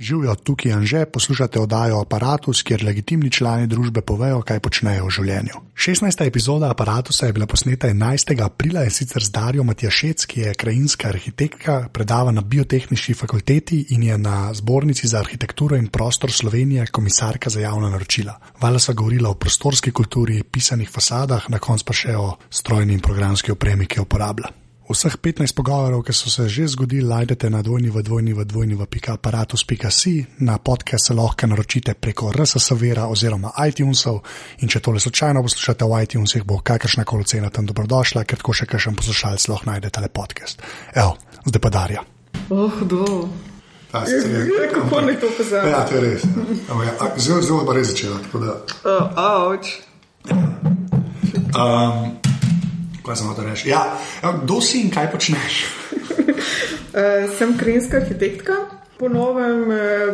Živijo, tukaj Anže, poslušate oddajo Aparatus, kjer legitimni člani družbe povejo, kaj počnejo v življenju. 16. epizoda Aparatusa je bila posneta 11. aprila, je sicer z Darjo Matjašec, ki je krajinska arhitektka, predava na Biotehnični fakulteti in je na Zbornici za arhitekturo in prostor Slovenije komisarka za javna naročila. Valjda sva govorila o prostorski kulturi, pisanih fasadah, na koncu pa še o strojni in programski opremi, ki jo uporablja. Vseh 15 pogovorov, ki so se že zgodili, najdete na www.aparatus.si, na podcast se lahko naročite preko RSS Vera oziroma iTunesov in če tole slučajno poslušate v iTunesih, bo kakršnakoli cena tam dobrodošla, ker tako še kakšen poslušalec lahko najde tale podcast. Evo, zdaj pa Darja. Do. Kako ne to pozabi? Ja, to je res. Zelo pa res začela, tako da... Ouch. Kaj sem hotel reči? Ja, kdo si in kaj počneš? Sem krajinska arhitektka. Po novem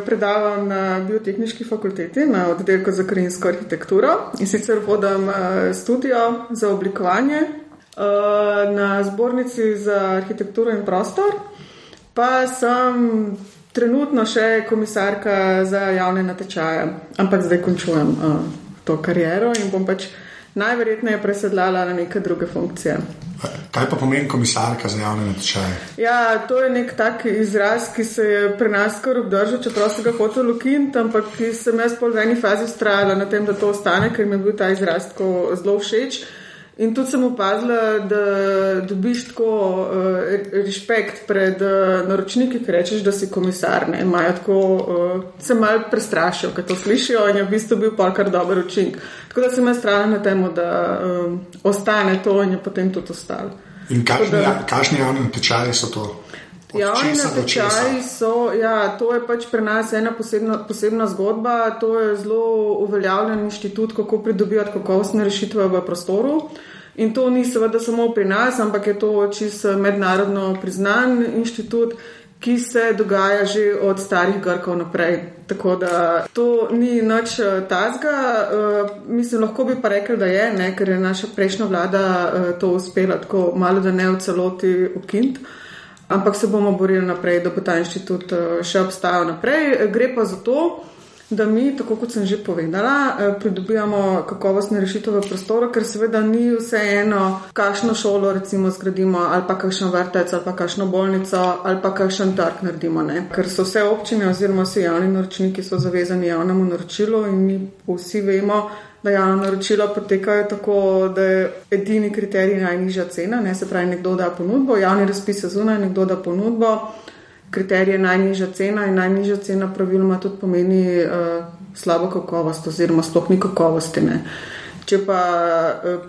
predavam na Biotehnički fakulteti na oddelku za krajinsko arhitekturo in sicer vodim studio za oblikovanje na Zbornici za arhitekturo in prostor, pa sem trenutno še komisarka za javne natečaje, ampak zdaj končujem to kariero in bom pač najverjetneje presedlala na neke druge funkcije. Kaj pa pomeni komisarka za javne natečaje? Ja, to je nek tak izraz, ki se je pri nas skoraj obdržal, čeprav se ga hotel ukiniti, ampak sem jaz pol v eni fazi vztrajala na tem, da to ostane, ker mi je bil ta izraz tako zelo všeč. In tudi sem opazila, da dobiš tako respekt pred naročniki, ki rečeš, da si komisar. Ne? Imajo tako, se malo prestrašijo, ko to slišijo in je v bistvu bil pol kar dober učink. Tako da sem jaz strala na temu, da ostane to in je potem tudi ostalo. In kakšni javni natečaji so to? Javni natečaji so, ja, to je pač pri nas ena posebna zgodba, to je zelo uveljavljen inštitut, kako pridobivati kakovostne rešitve v prostoru. In to ni seveda samo pri nas, ampak je to čisto mednarodno priznan inštitut, ki se dogaja že od starih Grkov naprej. Tako da to ni nič tazga. Mislim, lahko bi pa rekli, da je, ne, ker je naša prejšnja vlada to uspela tako malo, da ne v celoti ukiniti. Ampak se bomo borili naprej, da bo ta inštitut še obstajal naprej. Gre pa za to, da mi, tako kot sem že povedala, pridobivamo kakovostne rešitve v prostoru, ker seveda ni vse eno, kakšno šolo recimo zgradimo, ali pa kakšen vrtec, ali pa kakšno bolnico, ali pa kakšen trg naredimo. Ne? Ker so vse občine oziroma vsi javni naročniki so zavezani javnemu naročilu in mi vsi vemo, da javno naročilo potekajo tako, da je edini kriterij najnižja cena, ne, se pravi, nekdo da ponudbo, javni razpis je zunaj, nekdo da ponudbo, kriterij je najnižja cena in najnižja cena praviloma tudi pomeni slabo kakovost oziroma sploh ni kakovosti. Ne. Če pa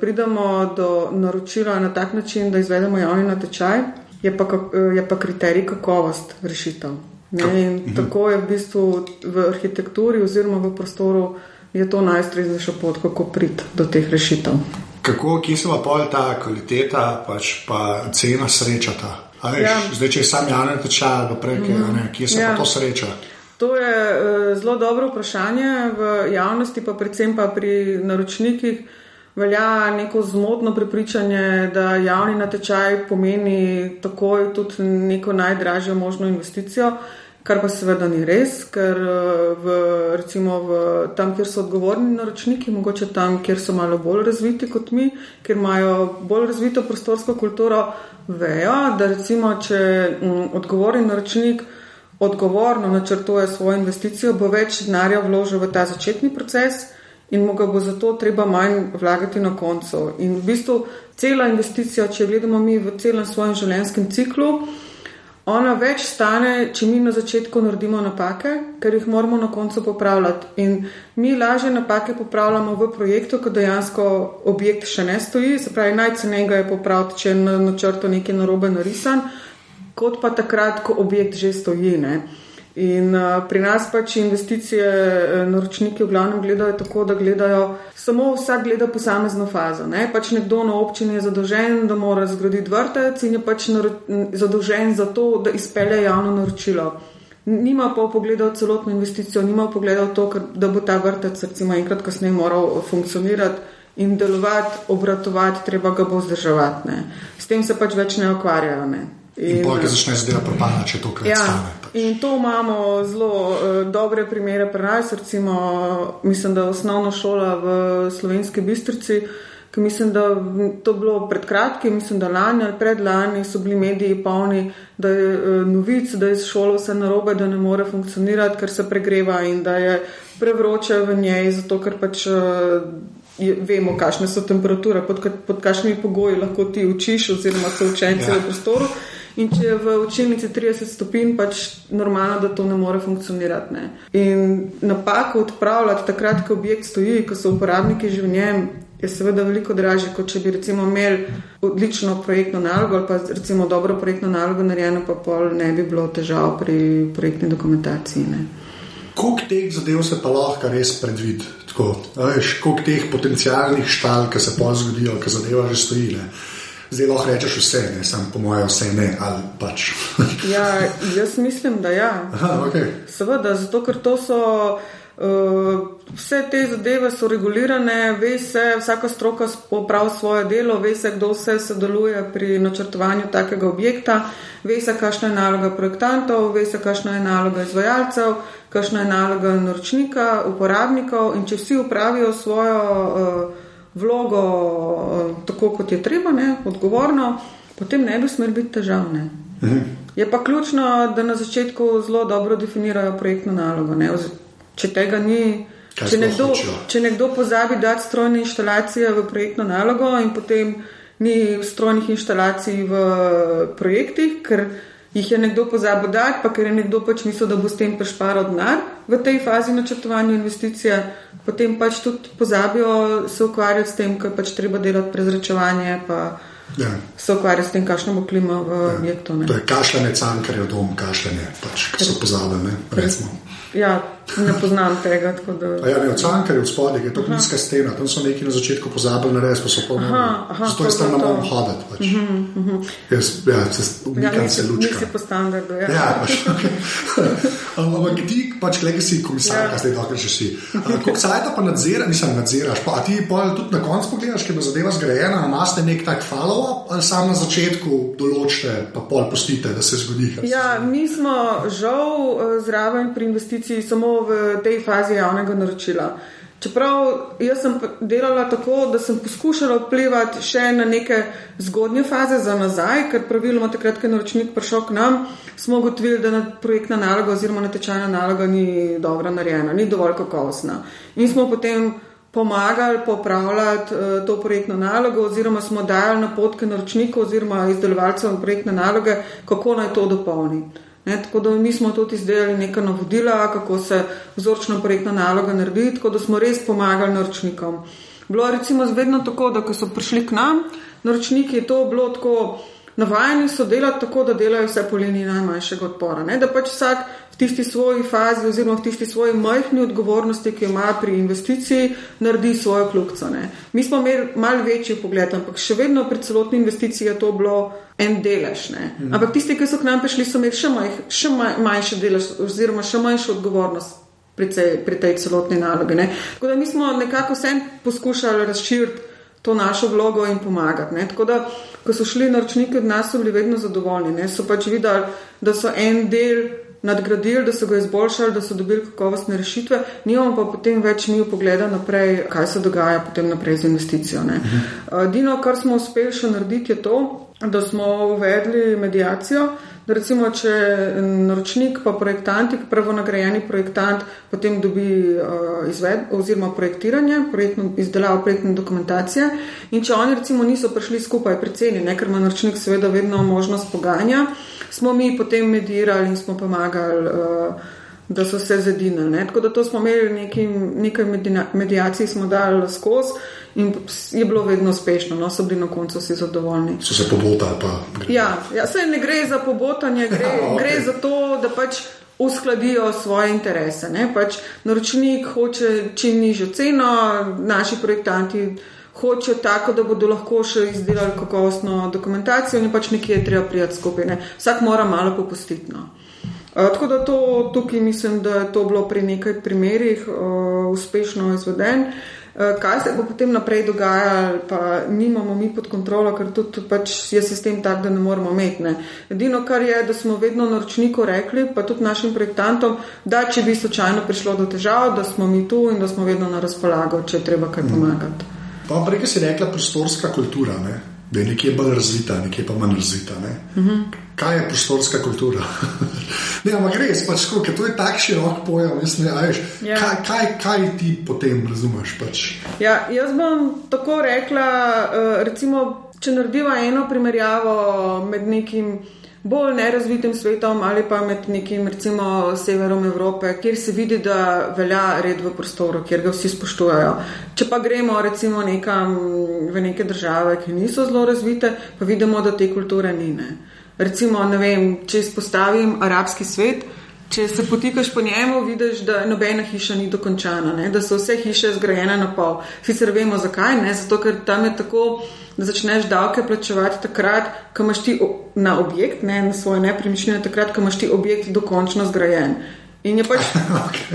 pridemo do naročila na tak način, da izvedemo javni natečaj, je pa kriterij kakovost rešitev. Ne, in tako je v bistvu v arhitekturi oziroma v prostoru je to najustreznejša pot, kako priti do teh rešitev. Kje se pa pol ta kvaliteta pa cena srečata? A veš, ja. Zdaj, če je sam javni natečaj, kje se pa to sreča? To je zelo dobro vprašanje. V javnosti, pa predvsem pa pri naročnikih, velja neko zmotno prepričanje, da javni natečaj pomeni takoj tudi neko najdražjo možno investicijo, kar pa seveda ni res, ker recimo tam, kjer so odgovorni naročniki, mogoče tam, kjer so malo bolj razviti kot mi, kjer imajo bolj razvito prostorsko kulturo, vejo, da recimo, če odgovorni naročnik odgovorno načrtuje svojo investicijo, bo več denarja vložil v ta začetni proces in mu ga bo zato treba manj vlagati na koncu. In v bistvu cela investicija, če gledamo mi v celem svojem življenjskem ciklu, ona več stane, če mi na začetku naredimo napake, ker jih moramo na koncu popravljati. In mi lažje napake popravljamo v projektu, ko dejansko objekt še ne stoji, se pravi, najcenejega je popraviti, če je na načrtu nekaj narobe narisan, kot pa takrat, ko objekt že stoji. Ne? In pri nas pač investicije naročniki v glavnem gledajo tako, da gledajo, samo vsak gleda posamezno fazo. Ne? Pač nekdo na občini je zadolžen, da mora zgraditi vrtec in je pač zadolžen za to, da izpelje javno naročilo. Nima pa pogledal celotno investicijo, nima pogledal to, da bo ta vrtec recimo enkrat kasneje moral funkcionirati in delovati, obratovati, treba ga bo vzdrževati. Ne? S tem se pač več ne ukvarjajo. Ne? In pol, ki začne zadeva propadati, če to krat stane. In to imamo zelo dobre primere pri nas, recimo, mislim, da osnovna šola v Slovenski Bistrici, ki mislim, da to bilo pred kratkim, mislim, da lani ali predlani so bili mediji polni, da je novic, da je šola vse narobe, da ne more funkcionirati, ker se pregreva in da je prevroče v njej, zato ker pač vemo, kakšne so temperature, pod kakšnimi pogoji lahko ti učiš oziroma so učenci v prostoru. In če je v učilnici 30 stopinj, pač normalno, da to ne more funkcionirati. Ne. In napako odpravljati takrat, ko objekt stoji, ko so uporabniki že v njem, je seveda veliko dražje, kot če bi recimo imeli odlično projektno nalogo ali pa recimo dobro projektno nalogo narejeno, pa pol ne bi bilo težav pri projektni dokumentaciji. Ne. Koliko teh zadev se pa lahko res predvidi? Koliko teh potencialnih štal, ki se pol zgodijo, ki zadeva že stoji? Ne? Zdaj lahko rečeš vse, ne, sam po moje vse ne, ali pač. Ja, jaz mislim, da ja. Aha, okay. Seveda, zato ker to so, vse te zadeve so regulirane, ve se, vsaka stroka opravi svoje delo, ve se, kdo vse sodeluje pri načrtovanju takega objekta, ve se, kakšna je naloga projektantov, ve se, kakšna je naloga izvajalcev, kakšna je naloga naročnika, uporabnikov in če vsi upravijo svojo vlogo tako, kot je treba, ne, odgovorno, potem ne bi smeli biti težav. Ne. Je pa ključno, da na začetku zelo dobro definirajo projektno nalogo. Ne. Če tega ni, če nekdo pozabi dati strojne inštalacije v projektno nalogo in potem ni strojnih inštalacij v projektih, ker jih je nekdo pozabil dati, pa ker je nekdo pač mislil, da bo s tem prešparal denar v tej fazi načrtovanja investicije, potem pač tudi pozabijo se ukvarjati s tem, ker pač treba delati prezračevanje, pa se ukvarjati s tem, kakšna bo klima v objektu. To je kašljanje Cankarjev dom, kašljanje, pač, ki so pozabili, recimo. Ja, ne poznam tega, tako da... Ja, ne, od Cankarjev spodaj, je to nizka stena, tam so neki na začetku pozabili narediti, pa so ponovno. Zato je tam na mojem hodati, pač. Jaz umikam se lučka. Nisi po standardu, ja. Ja, pač. Ampak ti, pač, glede si komisarka, zdaj dokler že si. Koliko sajta pa nadziraš, pa a ti tudi na koncu pogledaš, ker bo zadeva zgrajena, imate nek tak follow-up, ali sam na začetku določite, pa pol pustite, da se zgodi? Ja, mi smo žal zraven pri investiciji samo v tej fazi javnega naročila. Čeprav jaz sem delala tako, da sem poskušala vplivati še na neke zgodnje faze za nazaj, ker praviloma takrat, ko je naročnik prišel k nam, smo ugotovili, da projektna naloga oziroma natečajna naloga ni dobro narejena, ni dovolj kakovostna. In smo potem pomagali popravljati to projektno nalogo oziroma smo dajali napotke naročnikov oziroma izdelovalcev projektne naloge, kako naj to dopolni. Ne, tako da mi smo tudi izdelali neka navodila, kako se vzorčna projektna naloga naredi, tako da smo res pomagali naročnikom. Bilo recimo vedno tako, da ko so prišli k nam, naročniki je to bilo tako, navajeni so delati tako, da delajo vse po liniji najmanjšega odpora. Ne, da pač vsak v tisti svoji fazi oziroma v tisti svoji majhni odgovornosti, ki ima pri investiciji, naredi svojo kljukico. Mi smo imeli malo večji pogled, ampak še vedno pri celotni investiciji je to bilo en delež. Ampak tisti, ki so k nam prišli, so imeli še manjši delež oziroma še manjšo odgovornost pri tej celotni nalogi. Tako da mi smo nekako vsem poskušali razširiti to našo vlogo in pomagati. Tako da, ko so šli naročniki od nas, so bili vedno zadovoljni. So pač videli, da so en del nadgradili, da so ga izboljšali, da so dobili kakovostne rešitve, nimamo pa potem več mi pogleda naprej, kaj se dogaja potem naprej z investicijo. Edino, kar smo uspeli še narediti, je to, da smo uvedli mediacijo, da recimo, če naročnik pa projektant, prvo nagrajeni projektant, potem dobi oziroma projektiranje, izdelavo projektne dokumentacije in če oni recimo niso prišli skupaj pri ceni, ker ima naročnik seveda vedno možnost pogajanja, smo mi potem medirali in smo pomagali, da so se zedinili. Tako da to smo imeli nekaj mediacij, smo dali skozi in je bilo vedno uspešno, so bili na koncu vsi zadovoljni. So se pobotali pa? Ja, saj ne gre za pobotanje, gre za to, da pač uskladijo svoje interese. Pač naročnik hoče čim nižjo ceno, naši projektanti hočejo tako, da bodo lahko še izdelali kakovostno dokumentacijo in pač nekje je treba prijeti skupaj. Vsak mora malo popustiti. Tako da tukaj mislim, da je to bilo pri nekaj primerih uspešno izveden. Kaj se bo potem naprej dogajalo, pa nimamo mi pod kontrolo, ker tudi pač je sistem tak, da ne moramo imeti. Ne. Edino, kar je, da smo vedno naročniku rekli, pa tudi našim projektantom, da če bi slučajno prišlo do težav, da smo mi tu in da smo vedno na razpolago, če je treba kaj pomagati. Pa prej, si rekla prostorska kultura, ne? Da je nekje bolj razvita, nekje pa manj razvita. Kaj je prostorska kultura? Ne, ampak res, pač, ker to je tak širok pojem, kaj ti potem razumeš? Pač? Ja, jaz bom tako rekla, recimo, če narediva eno primerjavo med nekim bolj nerazvitim svetom ali pa med nekim, recimo, severom Evrope, kjer se vidi, da velja red v prostoru, kjer ga vsi spoštujejo. Če pa gremo, recimo, nekam v neke države, ki niso zelo razvite, pa vidimo, da te kulture ni. Ne. Recimo, ne vem, če izpostavim arabski svet, če se potikaš po njemu, vidiš, da nobena hiša ni dokončana, ne? Da so vse hiše zgrajene na pol. Sicer vemo zakaj, ne? Zato ker tam je tako, da začneš davke plačevati takrat, ko imaš ti na objekt, ne? Na svoje nepremičnine, takrat, ko imaš ti objekt dokončno zgrajen. In je pač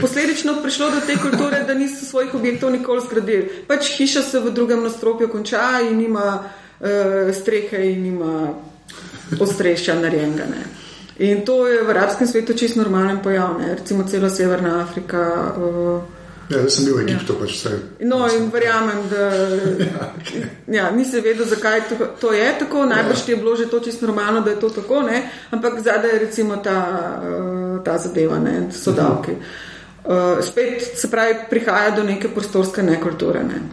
posledično prišlo do te kulture, da niso svojih objektov nikoli zgradili. Pač hiša se v drugem nadstropju konča in nima strehe in nima ostrešja narejenega, ne. In to je v arabskem svetu čisto normalen pojav, ne? Recimo cela Severna Afrika. Ja, jaz sem bil v Egiptu, pač vse. No, in verjamem, da nisi vedel, zakaj to je tako, najbrž ti je bilo že to čisto normalno, da je to tako, ne? Ampak zadaj je recimo ta zadeva, ne? So davki. Spet se pravi, prihaja do neke prostorske nekulture, ne?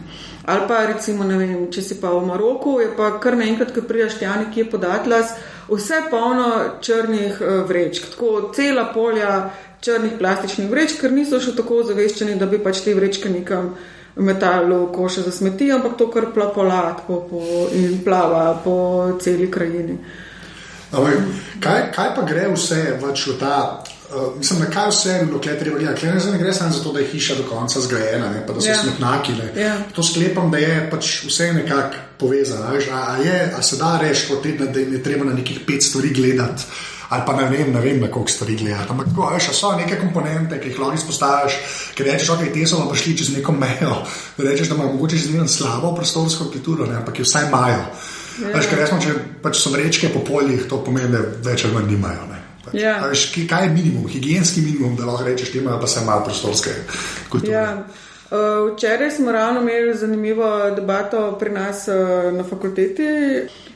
Ali pa recimo, ne vem, če si pa v Maroku, je pa kar naenkrat, ko prijaš tja nekje pod Atlas, vse polno črnih vrečk, tako cela polja črnih plastičnih vrečk, ker niso še tako zaveščeni, da bi pač te vrečke nekam metali v koše za smeti, ampak to kar plapola in plava po celi krajini. Kaj pa gre vse v ta... Mislim, na kaj vse dokler treba gledati. Ne gre samo zato, da je hiša do konca zgrajena, ne, pa da so smetnaki. To sklepam, da je pač vse nekako povezano. A se da reči, da je treba na nekih 5 stvari gledati, ali pa ne vem na koliko stvari gledati. Ampak so neke komponente, ki jih lahko izpostaviš, ker rečeš, ok, te so prišli čez neko mejo, da rečeš, da imajo mogoče čez slabo prostorsko kulturo, ne, ampak jo vsaj imajo. Ker resmo, če pač so vrečke po poljih, to pomeni, da več ali manj nimajo, ne. Kaj je minimum, higienski minimum, da lahko rečeš, da imajo pa se malo prostorske kulture? Ja. Včeraj smo ravno imeli zanimivo debato pri nas na fakulteti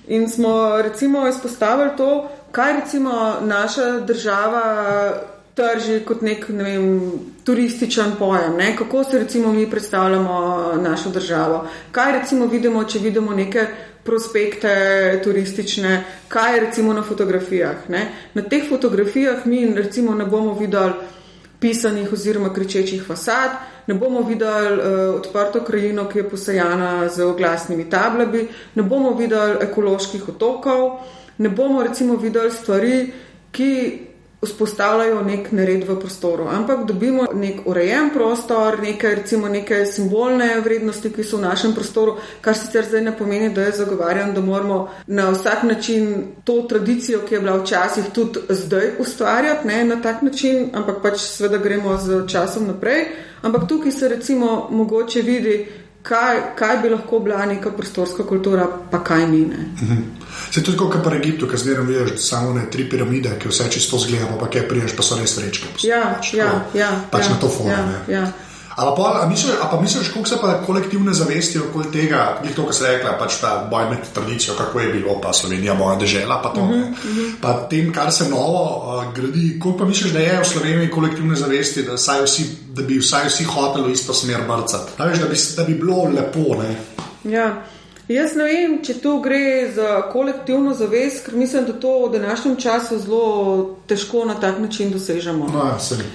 in smo recimo izpostavili to, kaj recimo naša država trži kot nek, ne vem, turističen pojem, ne? Kako se recimo mi predstavljamo našo državo, kaj recimo vidimo, če vidimo neke prospekte turistične, kaj je recimo na fotografijah. Ne? Na teh fotografijah mi recimo ne bomo videli pisanih oziroma kričečih fasad, ne bomo videli odprto krajino, ki je posajana z oglasnimi tablami, ne bomo videli ekoloških otokov, ne bomo recimo videli stvari, ki vzpostavljajo nek nered v prostoru, ampak dobimo nek urejen prostor, neke simbolne vrednosti, ki so v našem prostoru, kar sicer zdaj ne pomeni, da jaz zagovarjam, da moramo na vsak način to tradicijo, ki je bila včasih tudi zdaj ustvarjati, ne, na tak način, ampak pač seveda gremo z časom naprej, ampak tukaj se recimo mogoče vidi, kaj bi lahko bila neka prostorska kultura, pa kaj ni, ne. Se tudi kot pa Egiptu, ki zdaj vidiš samo 3 piramide, ki vse čisto zgleda, pa kaj priješ, pa so res vrečke. Pač na to forum. A pa misliš, koliko se pa kolektivne zavesti okoli tega, to, kar se rekla, pač ta boj med tradicijo, kako je bilo, pa Slovenija, moja dežela, pa to, pa tem, kar se novo gradi, koliko pa misliš, da je v Sloveniji kolektivne zavesti, da bi vsaj vsi hoteli v isto smer brcati? Da bi bilo lepo, ne? Ja. Jaz ne vem, če tu gre za kolektivno zavest, ker mislim, da to v današnjem času zelo težko na tak način dosežemo. No, ja, se mi.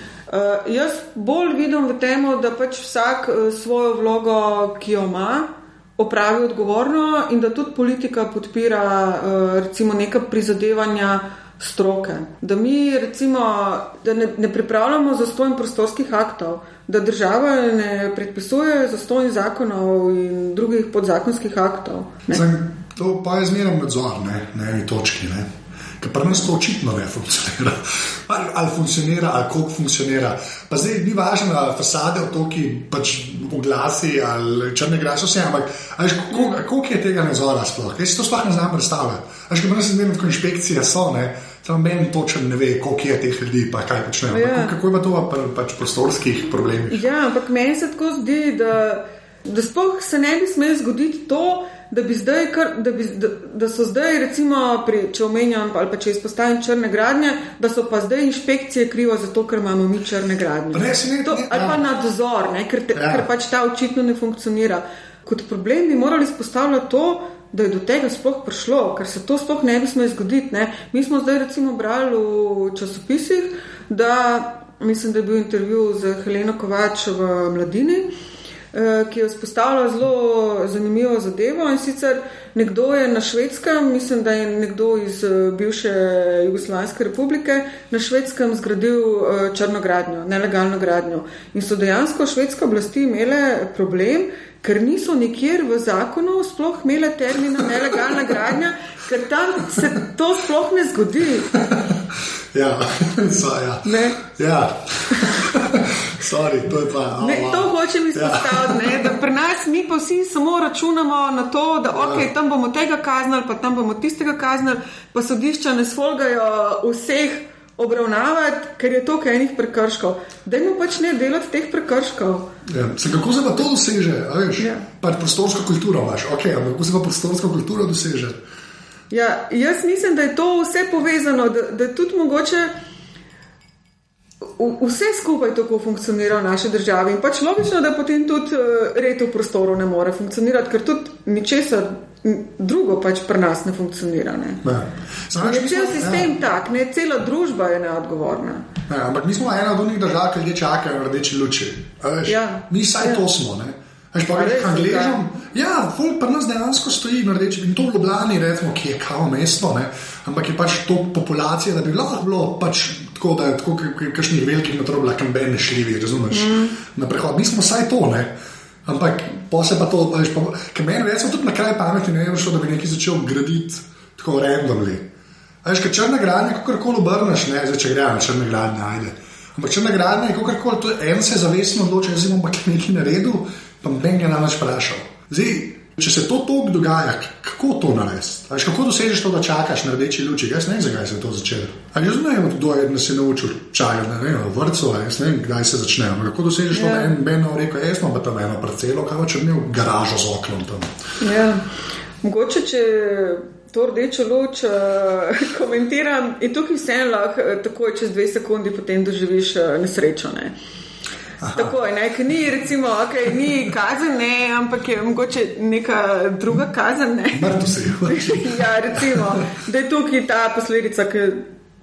Jaz bolj vidim v temu, da pač vsak svojo vlogo, ki jo ima, opravi odgovorno in da tudi politika podpira recimo neka prizadevanja stroke. Da mi recimo da ne pripravljamo zastonj prostorskih aktov, da država ne predpisuje zastonj zakonov in drugih podzakonskih aktov. To pa je zmeraj nadzor, ne, na eni točki, ne. ker pri nas to očitno ne funkcionira. Ali funkcionira, ali koliko funkcionira. Pa zdaj ni važno, ali fasade, otoki, pač oglasi, ali črne grase, vse, ampak koliko je tega nadzora sploh? Jaz si to sploh ne znam predstavljati. Ker pri nas je vedno, ko inšpekcije so, samo meni točno ne ve, koliko je teh ljudi, pa kaj počnejo. Ja. Kako je pa to pač prostorskih problemih? Ja, ampak meni se tako zdi, da sploh se ne bi smelo zgoditi to, da so zdaj, recimo, če omenjam ali pa če izpostavim črne gradnje, da so pa zdaj inšpekcije krivo zato, ker imamo mi črne gradnje. Ali pa nadzor, ker pač ta očitno ne funkcionira. Kot problem bi morali izpostavljati to, da je do tega sploh prišlo, ker se to sploh ne bi smelo zgoditi. Mi smo zdaj recimo brali v časopisih, da mislim, da je bil intervju z Heleno Kovač v Mladini, ki je vzpostavila zelo zanimivo zadevo, in sicer nekdo je na Švedskem, mislim, da je nekdo iz bivše Jugoslovanske republike na Švedskem zgradil črno gradnjo, nelegalno gradnjo. In so dejansko švedske oblasti imele problem, ker niso nikjer v zakonu sploh imele termina nelegalna gradnja, ker tam se to sploh ne zgodi. Ja, Ne? Ja. Sorry, to je pa. To hočem izpostaviti, da pri nas mi pa vsi samo računamo na to, da tam bomo tega kaznili, pa tam bomo tistega kaznili, pa sodišča ne sfolgajo vseh obravnavati, ker je toliko enih prekrškov. Dajmo pač ne delati teh prekrškov. Ja. Kako se pa to doseže? Pa prostorsko kulturo imaš, ampak kako se pa prostorsko kulturo doseže? Ja, jaz mislim, da je to vse povezano, da tudi mogoče vse skupaj tako funkcionira v naši državi in pač logično, da potem tudi red v prostoru ne more funkcionirati, ker tudi ničesar drugo pač pri nas ne funkcionira. Je cel sistem tak, cela družba je neodgovorna. Ampak mi smo ena od onih držav, ki ljudje čakajo na rdeči luči. Mi saj to smo, Veš, pa rečem Angležom, folk pri nas dejansko stoji na rdeči, in to v Ljubljani, recimo, ki je kao mesto, ampak je pač to populacija, da bi lahko bilo pač tako, da je tako, kakšnih velikih metrov bila kamben nešljivi, razumeš, na prehod. Mi smo saj to, ampak posle pa to, veš, ker meni recimo tudi na kraj pameti ne je šlo, da bi nekaj začel graditi tako randomly. Veš, ker črna gradnja, kakorkoli obrneš, zdaj če gre na črna gradnja, ajde. Ampak črna gradnja je kakorkoli, en se zavestno odločil, jaz bom pa nekaj naredil, pa meni je namreč vprašal. Zdaj, če se to toliko dogaja, kako to narediti? Kako dosežeš to, da čakaš na rdeči luči? Jaz ne vem, zakaj se je to začelo. Jaz ne vem, kdo je se naučil čakati v vrtcu, jaz ne vem, kdaj se začne. Kako dosežeš to, da en Beno rekel, jaz imam pa tam eno parcelo, kaj če bi imel garažo z oknom tam. Ja, mogoče, če to rdečo luč komentiram, in tukaj vseeno lahko takoj čez 2 sekundi potem doživiš nesrečo, Takoj, ker ni, recimo, ni kazen, ampak je mogoče neka druga kazen, Mrtvo si. Ja, recimo, da je tukaj ta posledica, ki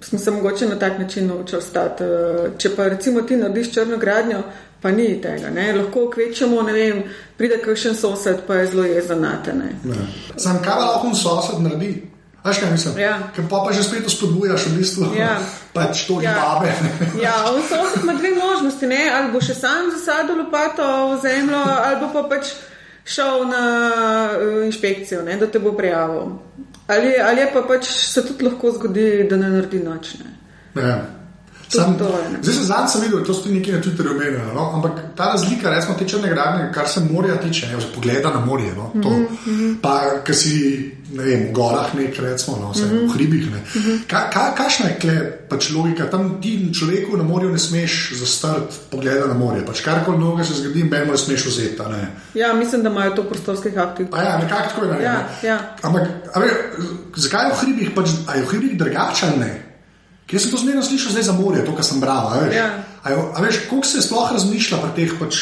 smo se mogoče na tak način naučili stati. Če pa recimo ti narediš črno gradnjo, pa ni tega, lahko kvečemo, pride kakšen sosed, pa je zelo jezen nate, Sam kaj lahko sosed naredi? Veš kaj mislim? Ker pa že spet spodbujaš v bistvu pač to babe. On sosed ima 2 možnosti, ali bo še sam zasadil lopato v zemljo, ali bo pa pač šel na inšpekcijo, da te bo prijavil. Ali je pa pač se tudi lahko zgodi, da ne naredi nič. Zdaj se zadnji sem videl, to so tudi nekaj na Twitterju omenjeno, ampak ta razlika, recimo te črne gradnje, kar se morja tiče, pogleda na morje, pa ker si, v gorah recimo, v hribih, kakšna je pač logika, tam ti človeku na morju ne smeš zastrti pogleda na morje, pač karkoli mnogo se zgodi, benmo ne smeš vzeti, Ja, mislim, da imajo to v prostorskih aktih. Nekako tako je, Ampak, zakaj je v hribih, a je v hribih drugače, ali ne? Jaz sem to zmerno slišal zdaj za morje, to, kar sem bral. A veš, koliko se sploh razmišlja pri teh pač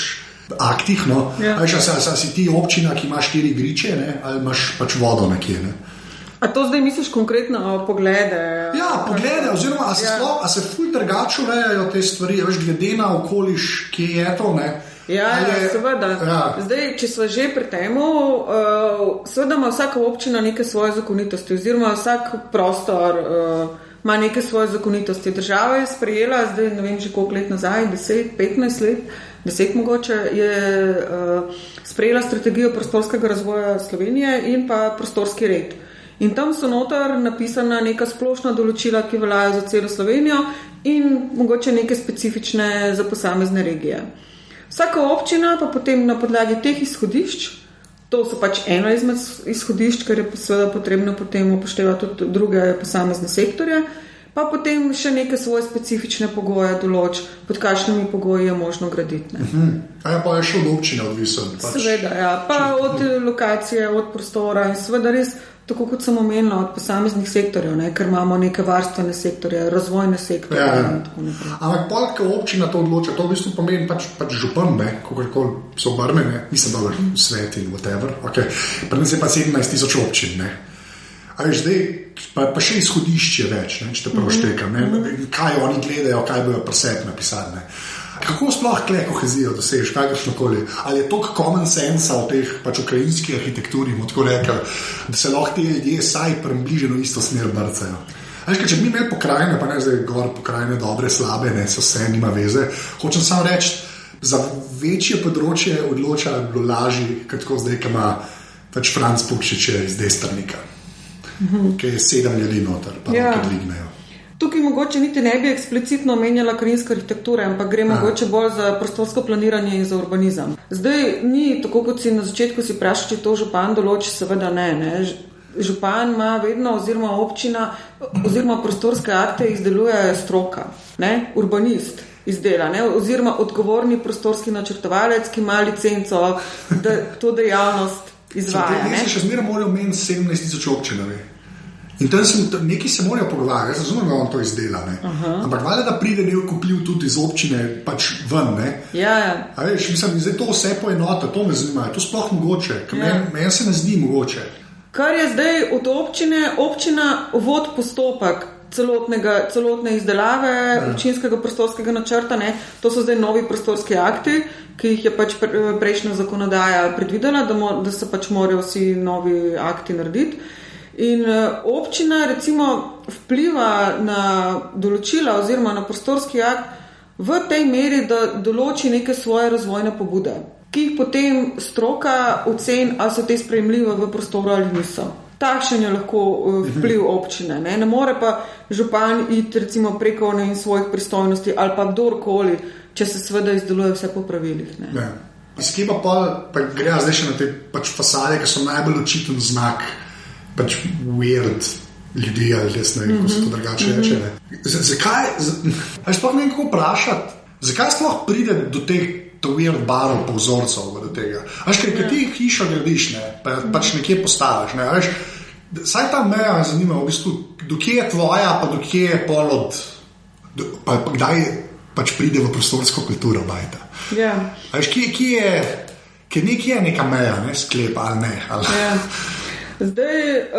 aktih, A veš, a si ti občina, ki ima 4 griče, ali imaš pač vodo nekje, A to zdaj misliš konkretno poglede? Ja, poglede, oziroma a se ful drugače urejajo te stvari, veš, glede na okoliš, kje je to, seveda. Zdaj, če smo že pri temu, seveda ima vsaka občina neke svoje zakonitosti, oziroma vsak prostor ima neke svoje zakonitosti. Država je sprejela, zdaj ne vem že koliko let nazaj, 10, 15 let, 10 mogoče, je sprejela strategijo prostorskega razvoja Slovenije in pa prostorski red. In tam so noter napisana neka splošna določila, ki veljajo za celo Slovenijo in mogoče neke specifične za posamezne regije. Vsaka občina pa potem na podlagi teh izhodišč, to so pač eno izmed izhodišč, ker je seveda potrebno potem upoštevati tudi druge posamezne sektorje, pa potem še neke svoje specifične pogoje določ, pod kakšnimi pogoji je možno graditi. Ja, pa je še od občine odvisen. Seveda, ja. Pa od lokacije, od prostora in seveda res, tako kot sem omenila, od posameznih sektorjev, ne? Ker imamo neke varstvene sektorje, razvojne sektorje in tako naprej. Ampak polka občina to odloča, to v bistvu pomeni pač župan, kakorkoli so obrne, mislim, da je svet in whatever, okay. Pa nas je pa 17,000 občin, ne. A veš, zdaj, pa še izhodišče več, ne, če te prvo štekam, kaj oni gledajo, kaj bojo pri sebi napisali. Ne. Kako sploh kohezijo dosežeš, kakršnokoli? Ali je toliko common sense v teh pač ukrajinski arhitekturi, tako rekel, da se lahko ti ljudje saj približno isto smer brcajo? Veš, če bi imeli pokrajine, pa ne zdaj govor pokrajine dobre, slabe, ne, so vse, nima veze, hočem samo reči, za večje področje odloča bilo lažje, kot tako zdaj, ki ima pač Franc Pukšič iz Destrnika. Ki je 7 ljudi noter, pa nekaj dvignejo. Tukaj mogoče niti ne bi eksplicitno omenjala krajinske arhitekture, ampak gre mogoče bolj za prostorsko planiranje in za urbanizem. Zdaj ni, tako kot si na začetku si vprašal, če to župan določi, seveda ne. Župan ima vedno oziroma občina oziroma prostorske akte izdeluje stroka, ne? Urbanist izdela, ne? Oziroma odgovorni prostorski načrtovalec, ki ima licenco, da to dejavnost izvaja. Ne se še zmeraj morajo meniti 17,000 občinami. In tam nekaj se morajo pogovarjati, jaz razumem, da on to izdela, ne. Ampak valjda, da pride nek vpliv tudi iz občine pač ven, ne. Ja. A veš, mislim, zdaj to vse poenota, to me zanima, je to sploh mogoče, ker meni se ne zdi mogoče. Kar je zdaj od občina vod postopek celotne izdelave občinskega prostorskega načrta, ne. To so zdaj novi prostorski akti, ki jih je pač prejšnja zakonodaja predvidela, da se pač morajo vsi novi akti narediti. In občina recimo vpliva na določila oziroma na prostorski akt v tej meri, da določi neke svoje razvojne pobude, ki jih potem stroka oceni, ali so te sprejemljive v prostoru ali niso. Takšen je lahko vpliv občine. Ne more pa župan iti recimo preko svojih pristojnosti ali pa kdorkoli, če se seveda izdeluje vse po pravilih. Ne. Skje pa gre zdaj še na te pač fasade, ki so najbolj očiten znak pač weird ljudi ali desne, ko se to drugače reče. Zakaj, sploh ne vem kako vprašati, zakaj sploh pride do teh weird barov po vzorcev do tega? Ker ti hišo gradiš, ne, pač nekje postaviš, ne, saj ta meja me zanima v bistvu, dokje je tvoja, pa dokje je pol od, pa kdaj pač pride v prostorsko kulturo bajta. Kje je neka meja, ne, sklepa ali ne, ali... Zdaj,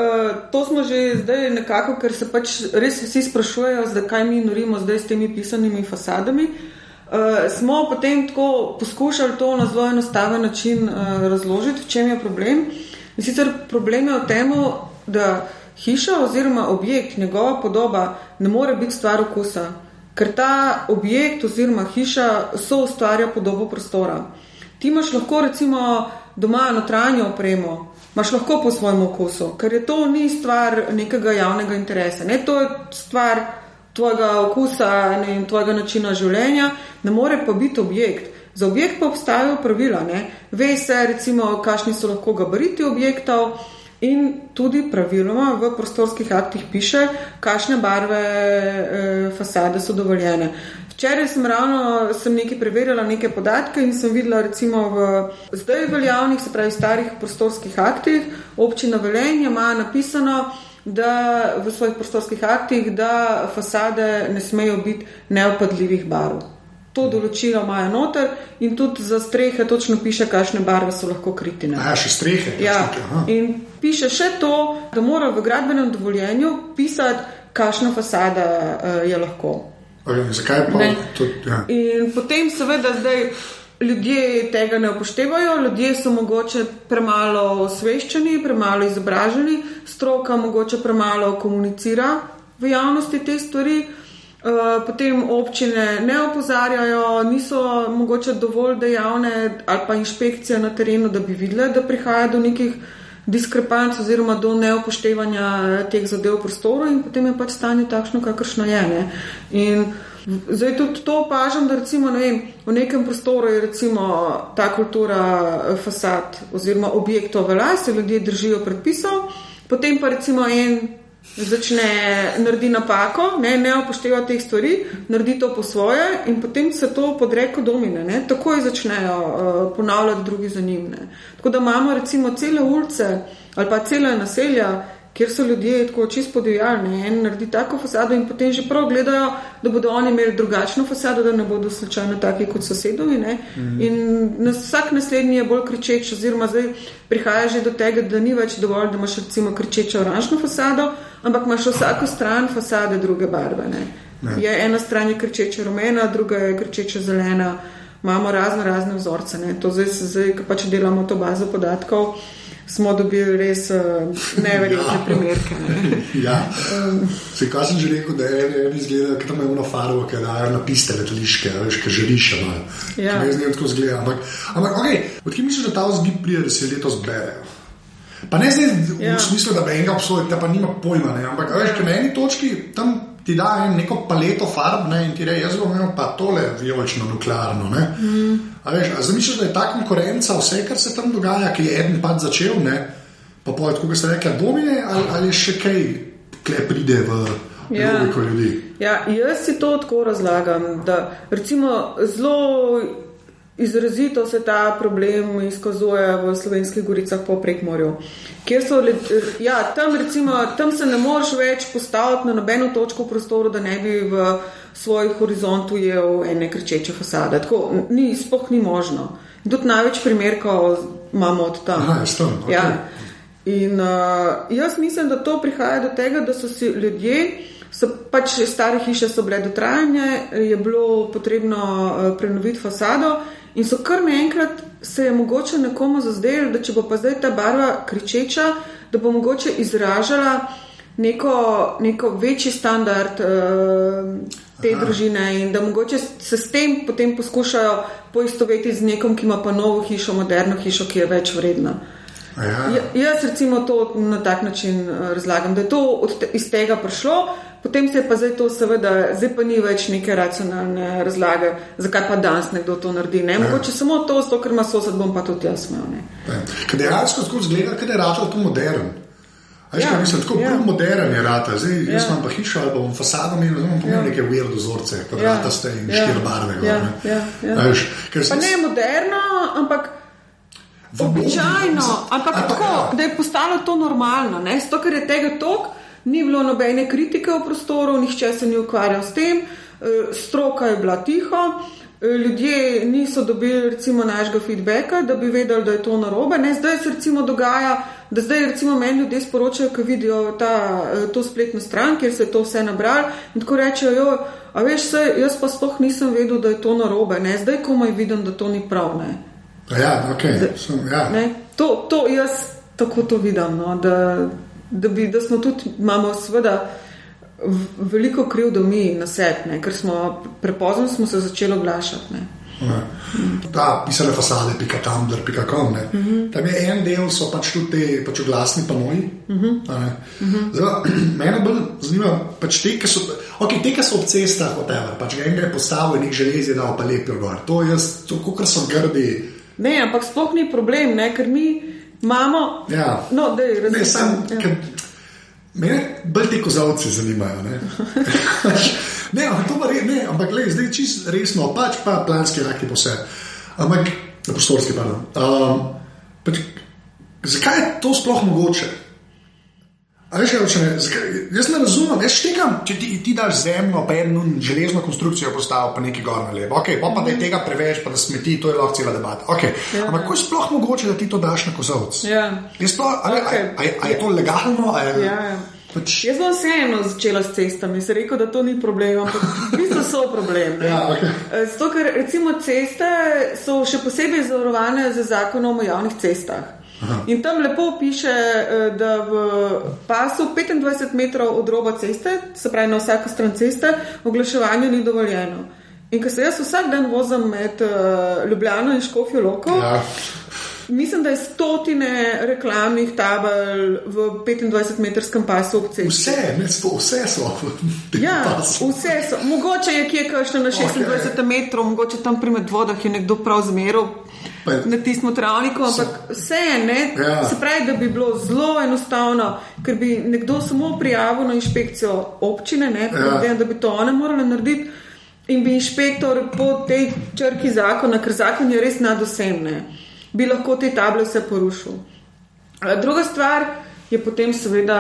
to smo že zdaj nekako, ker se pač res vsi sprašujejo, zakaj mi norimo zdaj s temi pisanimi fasadami. Smo potem tako poskušali to na zelo enostaven način razložiti, v čem je problem. In sicer problem je v tem, da hiša oziroma objekt, njegova podoba ne more biti stvar okusa, ker ta objekt oziroma hiša soustvarja podobo prostora. Ti imaš lahko recimo doma notranjo opremo, imaš lahko po svojem okusu, ker je to ni stvar nekega javnega interesa. Ne? To je stvar tvojega okusa in tvojega načina življenja, ne more pa biti objekt. Za objekt pa obstajajo pravila. Ne? Ve se recimo, kakšni so lahko gabariti objektov in tudi praviloma v prostorskih aktih piše, kakšne barve fasade so dovoljene. Včeraj sem nekaj preverjala, neke podatke in sem videla recimo v zdaj veljavnih, se pravi starih prostorskih aktih, občina Velenje ima napisano, da v svojih prostorskih aktih, da fasade ne smejo biti neopadljivih barv. To določilo imajo noter in tudi za strehe točno piše, kakšne barve so lahko kritine. Še strehe? Ja, in piše še to, da mora v gradbenem dovoljenju pisati, kakšna fasada je lahko. Zakaj pa tudi, ja. In potem seveda zdaj ljudje tega ne upoštevajo, ljudje so mogoče premalo osveščeni, premalo izobraženi, stroka mogoče premalo komunicira v javnosti te stvari, potem občine ne opozarjajo, niso mogoče dovolj dejavne ali pa inšpekcije na terenu, da bi videle, da prihaja do nekih diskrepanc oziroma do neupoštevanja teh zadev v prostoru in potem je pač stanje takšno, kakršno je. Ne? In zdaj tudi to opažam, da recimo, ne vem, v nekem prostoru je recimo ta kultura fasad oziroma objektov v lasti, ljudje držijo predpisov, potem pa recimo en začne naredi napako, ne upošteva teh stvari, naredi to po svoje in potem se to podreko domine, ne? Takoj začnejo ponavljati drugi za njim. Ne? Tako da imamo recimo cele ulice ali pa cele naselja, kjer so ljudje tako čisto podivjali, en naredi tako fasado in potem že prav gledajo, da bodo oni imeli drugačno fasado, da ne bodo slučajno taki kot sosedovi. Ne? In vsak naslednji je bolj kričeč, oziroma zdaj prihaja že do tega, da ni več dovolj, da imaš recimo kričečo oranžno fasado, ampak imaš vsako stran fasade druge barve. Ne? Je ena stran je kričeča rumena, druga je kričeča zelena, imamo razne vzorce. Ne? To zdaj, ko pač delamo to bazo podatkov, smo dobili res neverjetne primerke. Ne? Ja, kaj sem že rekel, da je izgleda, ker tam je ono farbo, ki dajo na piste letališke, veš, ki želiš malo. Ja. Ne znam tako zgleda. Ampak okay, odkaj misliš, da ta vzgib prije, da se letos berejo? Pa ne zdaj v smislu, da bi enega obsodil, da pa nima pojma, ne? Ampak veš, ker na eni točki tam ti da neko paleto farb, ne, in ti reče, jaz bom imel pa tole vijolično nuklearno. A veš, a zamisliš, da je ta konkurenca vse, kar se tam dogaja, ki je eden pač začel, ne, pa povedo, kako ste rekli, domine, ali še kaj kle pride v logiko ljudi? Ja, jaz si to tako razlagam, da recimo zelo izrazito se ta problem izkazuje v Slovenskih Goricah po Prekmorju. Kjer so, tam recimo, tam se ne moreš več postaviti na nobeno točko v prostoru, da ne bi v svoj horizont ujel ene kričeče fasade. Tako, sploh ni možno. Tudi največ primerkov imamo od tam. Aha, okay. Ja. In jaz mislim, da to prihaja do tega, da so si ljudje, pač stare hiše so bile dotrajane, je bilo potrebno prenoviti fasado in so kar naenkrat se je mogoče nekomu zazdelo, da če bo pa zdaj ta barva kričeča, da bo mogoče izražala neko večji standard te družine in da mogoče se s tem potem poskušajo poistovetiti z nekom, ki ima pa novo hišo, moderno hišo, ki je več vredna. Jaz recimo to na tak način razlagam, da je to iz tega prišlo, potem se je pa zdaj to seveda, zdaj pa ni več neke racionalne razlage, zakaj pa danes nekdo to naredi. Ne? Mogoče samo to, ker ima sosed, bom pa tudi jaz smel. Kad je radsko tako zgleda, kad je ratal to modern. Mislim, tako prav modern je rata. Zdaj, jaz imam pa hišo ali pa bom fasado imel, zdaj bom pomel neke weird vzorce, kot rataste in 4 barve. Pa ne moderno, ampak običajno, ampak tako, da je postalo to normalno. Zato, ker je tega toliko, ni bilo nobene kritike v prostoru, nihče se ni ukvarjal s tem, stroka je bila tiho, ljudje niso dobili recimo našega feedbacka, da bi vedeli, da je to narobe. Zdaj se recimo dogaja, da zdaj recimo meni ljudje sporočajo, ko vidijo to spletno stran, kjer se je to vse nabrali in tako rečejo, a veš, jaz pa sploh nisem vedel, da je to narobe. Zdaj komaj vidim, da to ni prav. Ja, okej. To jaz tako to vidim, no, da smo tudi, imamo seveda veliko krivdo mi na sebi, ker prepozno smo se začeli oglašati. Ta pisale fasade .tumblr.com, tam je en del, so pač tudi te pač oglasni panoji. Mene bolj zanima pač te, ki so ob cestah, pač enega je postavil nek železje, dal pa lepijo gor. To kakor so grdi. Ne, ampak sploh ni problem, ker mi imamo... Ja. No, dej, različno. Ne, sam, mene bolj te kozavci zanimajo, Ne, ampak glej, zdaj čisto resno, pač pa planski raki po vse. Ampak, prostorski, pardon. Zakaj je to sploh mogoče? Jaz ne razumem, jaz štekam, če ti daš zemljo, pa eno železno konstrukcijo postavil, pa nekaj gor na levo. Pa da je tega preveč, pa da smeti, to je lahko cela debata. Ampak kako je sploh mogoče, da ti to daš na kozavc? A je to legalno? Jaz bom vseeno začela s cestami, se rekel, da to ni problem, ampak v bistvu so problem. Zato, ker recimo ceste so še posebej zavarovane z zakonom o javnih cestah. In tam lepo piše, da v pasu 25 metrov od roba ceste, se pravi na vsako stran ceste, oglaševanje ni dovoljeno. In ko se jaz vsak dan vozim med Ljubljano in Škofjo Loko, mislim, da je 100 reklamnih tabel v 25-metrskem pasu ob cesti. Vse so. Ja, vse so. Mogoče je kje kakšno na 26 metrov, mogoče tam pri Medvodah je nekdo prav zmeral na tistem travniku, ampak vse ne. Se pravi, da bi bilo zelo enostavno, ker bi nekdo samo prijavil na inšpekcijo občine, ne, da bi to one morali narediti in bi inšpektor po tej črki zakona, ker zakon je res nadvsem, ne, bi lahko te table vse porušil. Druga stvar je potem seveda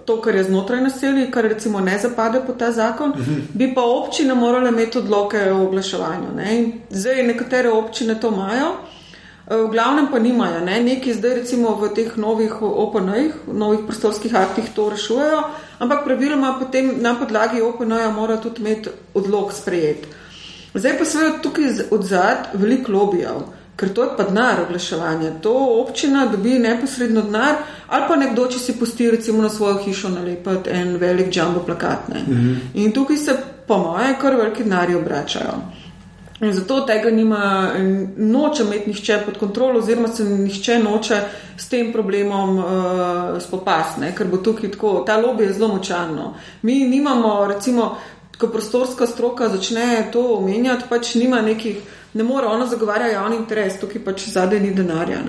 to, kar je znotraj naselja, kar recimo ne zapade po ta zakon, bi pa občine morale imeti odloke o oglaševanju. Ne? Zdaj nekatere občine to imajo, v glavnem pa nimajo. Ne? Neki zdaj recimo v teh novih OPN-jih, novih prostorskih aktih to rešujejo, ampak praviloma potem na podlagi OPN-ja mora tudi imeti odlok sprejet. Zdaj pa seveda tukaj odzad veliko lobijev, ker to je pa denar oglaševanje. To občina dobi neposredno denar, ali pa nekdo, če si pusti recimo na svojo hišo nalepati en velik jumbo plakat. In tukaj se po moje kar veliki denarji obračajo. In zato tega noče imeti nihče pod kontrolo, oziroma se nihče noče s tem problemom spopasti, ker bo tukaj tako, ta lobby je zelo močan. Mi nimamo, recimo, ko prostorska stroka začne to omenjati, pač nima nekih, ne more, ona zagovarja javni interes, tukaj pač zadaj ni denarja.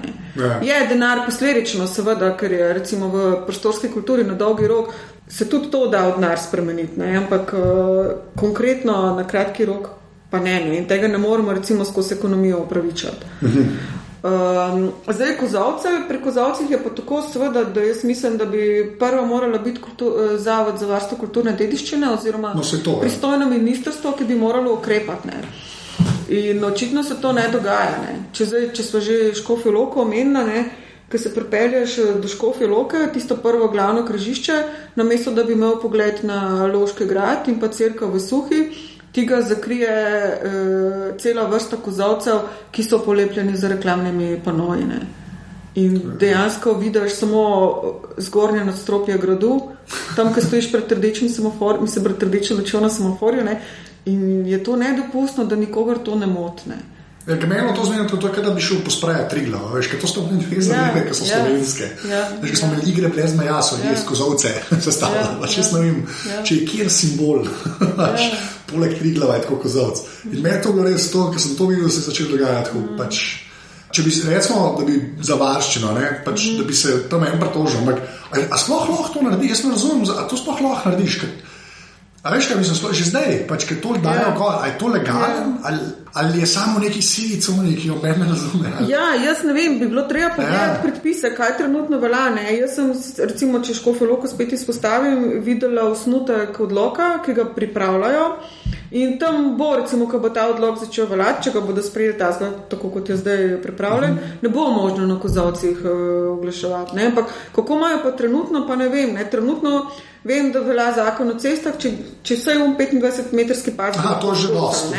Je denar posledično, seveda, ker je recimo v prostorski kulturi na dolgi rok se tudi to da v denar spremeniti, ampak konkretno na kratki rok pa ne. In tega ne moremo recimo skozi ekonomijo upravičati. Zdaj pri Kozavcih je pa tako seveda, da jaz mislim, da bi prvo morala biti Zavod za varstvo kulturne dediščine oziroma pristojno ministrstvo, ki bi moralo ukrepati. In očitno se to ne dogaja. Če smo že Škofjo Loko omenili, ko se pripelješ do Škofje Loke, tisto prvo glavno križišče, namesto da bi imel pogled na Loški grad in pa cerkev v Suhi, ti ga zakrije cela vrsta kozavcev, ki so polepljeni z reklamnimi panoji. In dejansko vidiš samo zgornje nadstropje gradu, tam, ko stojiš pred rdečim semaforjem, pred rdečo lučjo na semaforju, in je to nedopustno, da nikogar to ne motne. Meni to zmeni, to je, da bi šel posprejati Triglav, ker to so dve zadeve, ki so slovenske. Ker smo imeli igre brez meja, so iz kozovce sestavljali. Če je kjer simbol, poleg Triglava je tako kozovc. In meni to bilo res to, ker sem to videl, da se je začelo dogajati. Če bi recimo, da bi za varščino, da bi se tam en pritožil, ampak a sploh lahko to naredi? Jaz ne razumem, a to sploh lahko narediš, a veš, kaj mislim, že zdaj, ker to dajo gor, a je to legalen, ali je samo neki sivi coni, ki jo meni razume? Jaz ne vem, bi bilo treba pogledati predpise, kaj trenutno velja. Jaz sem, recimo, če Škofjo Loko spet izpostavim, videla osnutek odloka, ki ga pripravljajo, in tam bo, recimo, ko bo ta odlok začel veljati, če ga bodo sprejeli tako kot je zdaj pripravljen, ne bo možno na kozavcih oglaševati. Ampak kako imajo pa trenutno, pa ne vem. Trenutno vem, da velja zakon o cestah, če vse je 25-metrski pas. To je že dost.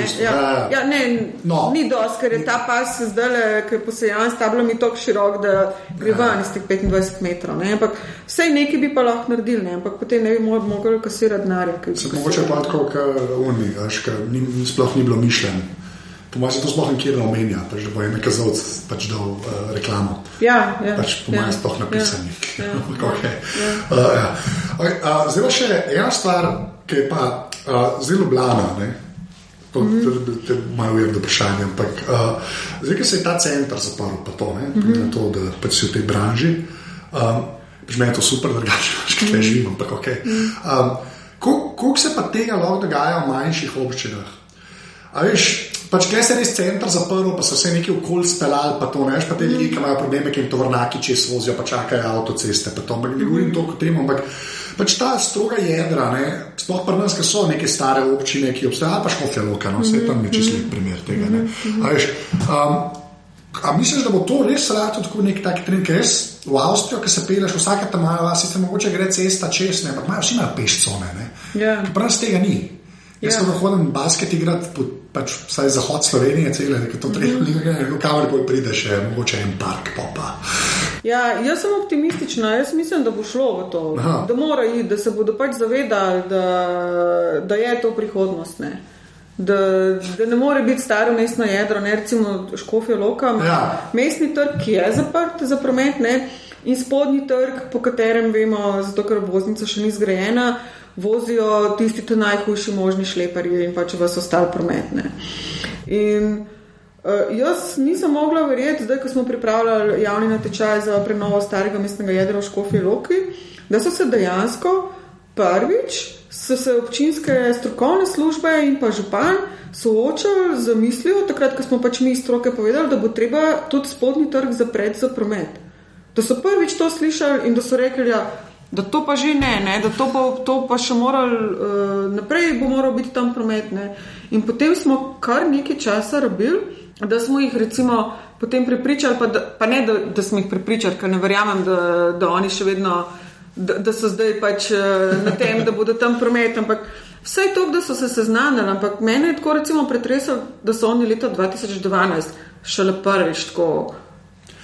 Ni dost, ker je ta pas zdaj, ker je posejan s tablami toliko širok, da gre van iz teh 25 metrov. Ampak vse nekaj bi pa lahko naredili, ampak potem ne bi mogli kasirati denarja. Se mogoče pa tako, ker sploh ni bilo mišljen. Po mojem se to sploh nikjer ne omenja, da bo en kazalec dal reklamo. Po mojem sploh napisani. Zdaj pa še ena stvar, ki je pa zelo Ljubljana, to malo ujemno vprašanje, ampak zdaj, ker se je ta center zaprl pa to, na to, da pač si v tej branži, meni je to super, drugače, kaj živim, ampak ok. Koliko se pa tega lahko dogaja v manjših občinah? A veš, pač kaj se res center zaprl, pa so vse neki okolj speljali, pa to neš, pa te ljudi, ki imajo probleme, ki jim tovornjaki čez vozijo, pa čakajo avtoceste, pa to, ampak ne govorim toliko o tem, ampak pač ta stroga jedra, sploh pri nas, ki so neke stare občine, ki obstajajo, pa Škofja Loka, vse tam je čisto lep primer tega. A veš, a misliš, da bo to res rado tako nek tak trend, ker res v Avstrijo, ki se peleš, vsake tam imajo vas, sicer mogoče gre cesta čez, ampak vsi imajo pešcone, pri nas tega ni. Jaz ko hodim basket igrati, pač vsaj zahod Slovenije cele, nekaj to treba, kamor bolj pride še mogoče en park popa. Jaz sem optimistična, jaz mislim, da bo šlo v to, da mora iti, da se bodo pač zavedali, da je to prihodnost. Da ne more biti staro mestno jedro, ne recimo Škofja Loka, mestni trg, ki je zaprt za promet, ne, in spodnji trg, po katerem vemo, zato ker obvoznica še ni zgrajena, vozijo tisti najhujši možni šleparji in pač vas ostali promet. Ne. In jaz nisem mogla verjeti, zdaj, ko smo pripravljali javni natečaj za prenovo starega mestnega jedra v Škofji Loki, da so se dejansko prvič so se občinske strokovne službe in pa župan soočali z mislijo, takrat, ko smo pač mi stroke povedali, da bo treba tudi spodnji trg zapreti za promet. Da so prvič to slišali in da so rekli, da to pa že ne, da to pa še morali, naprej bo moral biti tam promet. Ne. In potem smo kar nekaj časa rabili, da smo jih recimo potem prepričali, pa ne, da smo jih prepričali, ker ne verjamem, da oni še vedno da so zdaj pač na tem, da bodo tam promet, ampak vsaj to, da so se seznanili, ampak mene je tako recimo pretresalo, da so oni leta 2012 šele prvič tako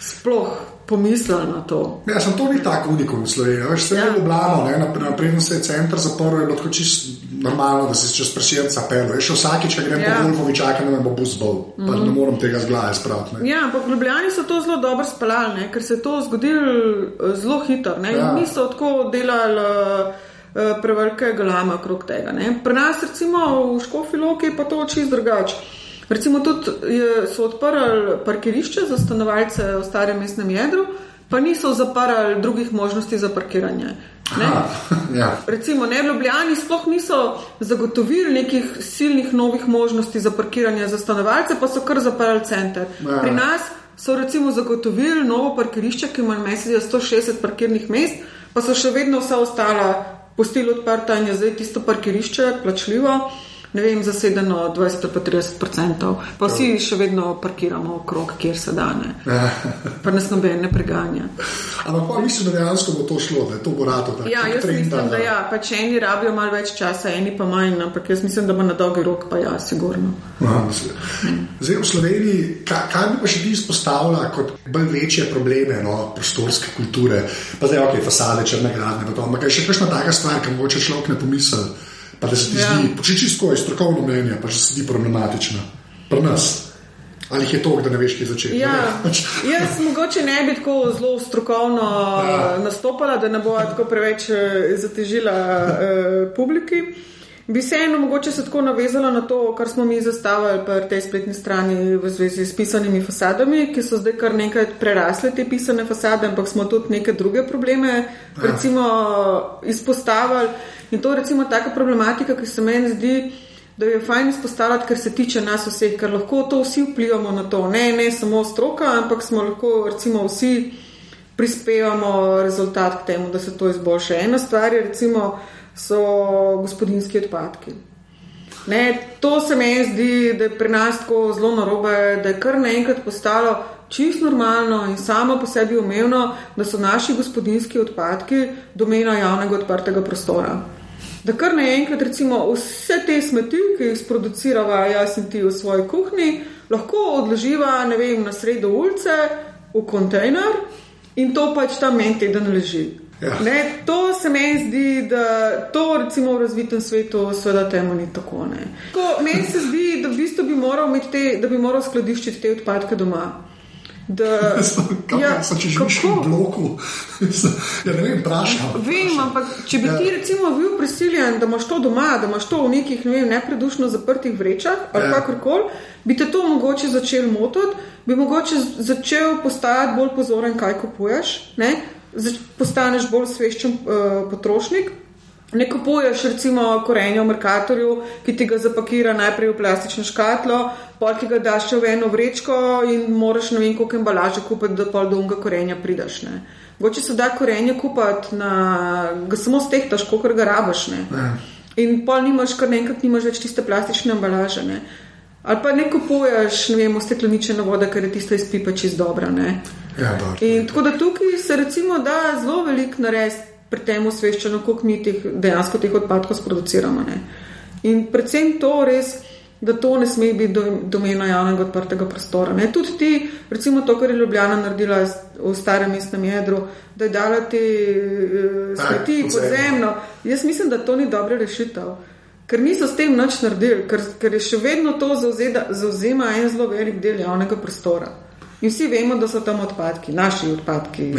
sploh pomislili na to. Ja, sem to ni tako unikum v Sloveniji. Veš, se je Ljubljano, napredno se je center zaprl, je bilo tako čisto normalno, da se čez Prešernca pelil. Še vsakič, ko grem po Wolfovi, čakam, da me bo bus bol. Pa ne moram tega z glave spraviti. Ja, ampak v Ljubljani so to zelo dobro spalali, ker se je to zgodilo zelo hitro. In niso tako delali prevelike galame okrog tega. Ne. Pri nas recimo v Škofji Loki je pa to čisto drugače. Recimo tudi so odprli parkirišče za stanovalce v starem mestnem jedru, pa niso zaprli drugih možnosti za parkiranje. Ne? Recimo v Ljubljani sploh niso zagotovili nekih silnih novih možnosti za parkiranje za stanovalce, pa so kar zaprli center. Pri nas so recimo zagotovili novo parkirišče, ki ima mesec 160 parkirnih mest, pa so še vedno vsa ostala pustili odprta in je zdaj tisto parkirišče plačljivo. Ne vem, zasedeno 20 pa 30%, pa vsi še vedno parkiramo okrog, kjer se dane. Pa nas noben ne preganja. Ampak pa mislim, da dejansko bo to šlo, da je to bo rato. Ja, jaz mislim, da pač eni rabijo malo več časa, eni pa manj, ampak jaz mislim, da bo na dolgi rok pa sigurno. Zdaj v Sloveniji, kaj bi pa še ti izpostavila kot bolj večje probleme, prostorske kulture, pa zdaj fasade, črne gradnje, ampak je še kakšna taka stvar, ki mogoče človek ne pomisli, pa da se ti zdi, čisto je strokovno mnenje, pa že se zdi problematična. Pri nas. Ali je to, da ne veš, kje začeti? Jaz mogoče ne bi tako zelo strokovno nastopala, da ne bo tako preveč zatežila publiki. Bi se eno mogoče se tako navezala na to, kar smo mi zastavili pri tej spletni strani v zvezi s pisanimi fasadami, ki so zdaj kar nekaj prerasle te pisane fasade, ampak smo tudi neke druge probleme recimo izpostavili. In to je recimo taka problematika, ki se meni zdi, da je fajn izpostavljati, ker se tiče nas vseh, ker lahko to vsi vplivamo na to. Ne samo stroka, ampak smo lahko recimo vsi prispevamo rezultat k temu, da se to izboljša. Ena stvar je recimo so gospodinjski odpadki. To se meni zdi, da je pri nas tako zelo narobe, da je kar naenkrat postalo čisto normalno in samo po sebi umevno, da so naši gospodinjski odpadki domena javnega odprtega prostora. Da kar naenkrat recimo vse te smeti, ki jih sproducirava jaz in ti v svoji kuhinji, lahko odloživa, ne vem, na sredo ulice, v kontejner in to pač tam en teden leži. To se meni zdi, da to recimo v razvitem svetu seveda temu ni tako. Meni se zdi, da v bistvu bi moral skladiščiti te odpadke doma. Kako če živiš v bloku? Ja, ne vem, prašam. Vem, ampak če bi ti recimo bil prisiljen, da imaš to doma, da imaš to v nekih, ne vem, nepredušno zaprtih vrečah ali kakorkoli, bi te to mogoče začel motiti, bi mogoče začel postajati bolj pozoren, kaj kupuješ, postaneš bolj sveščen potrošnik. Ne kupuješ recimo korenja v Mercatorju, ki ti ga zapakira najprej v plastično škatlo, potem ti ga daš v eno vrečko in moraš ne vem koliko embalaže kupiti, da pol do onega korenja prideš. Mogoče se da korenje kupiti, ga samo stehtaš, kolikor ga rabiš. In pol kar naenkrat nimaš več tiste plastične embalaže. Ali pa ne kupuješ, ne vem, stekleničene vode, ker je tista iz pipe čisto dobra. In tako da tukaj se recimo da zelo veliko narediti pri tem osveščeno, koliko mi dejansko teh odpadkov sproduciramo. In predvsem to res, da to ne sme biti domena javnega odprtega prostora. Tudi ti, recimo to, kar je Ljubljana naredila v starem mestnem jedru, da je dala te smeti podzemno. Jaz mislim, da to ni dobra rešitev. ker niso s tem nič naredili, ker je še vedno to zauzema en zelo velik del javnega prostora. In vsi vemo, da so tam odpadki, naši odpadki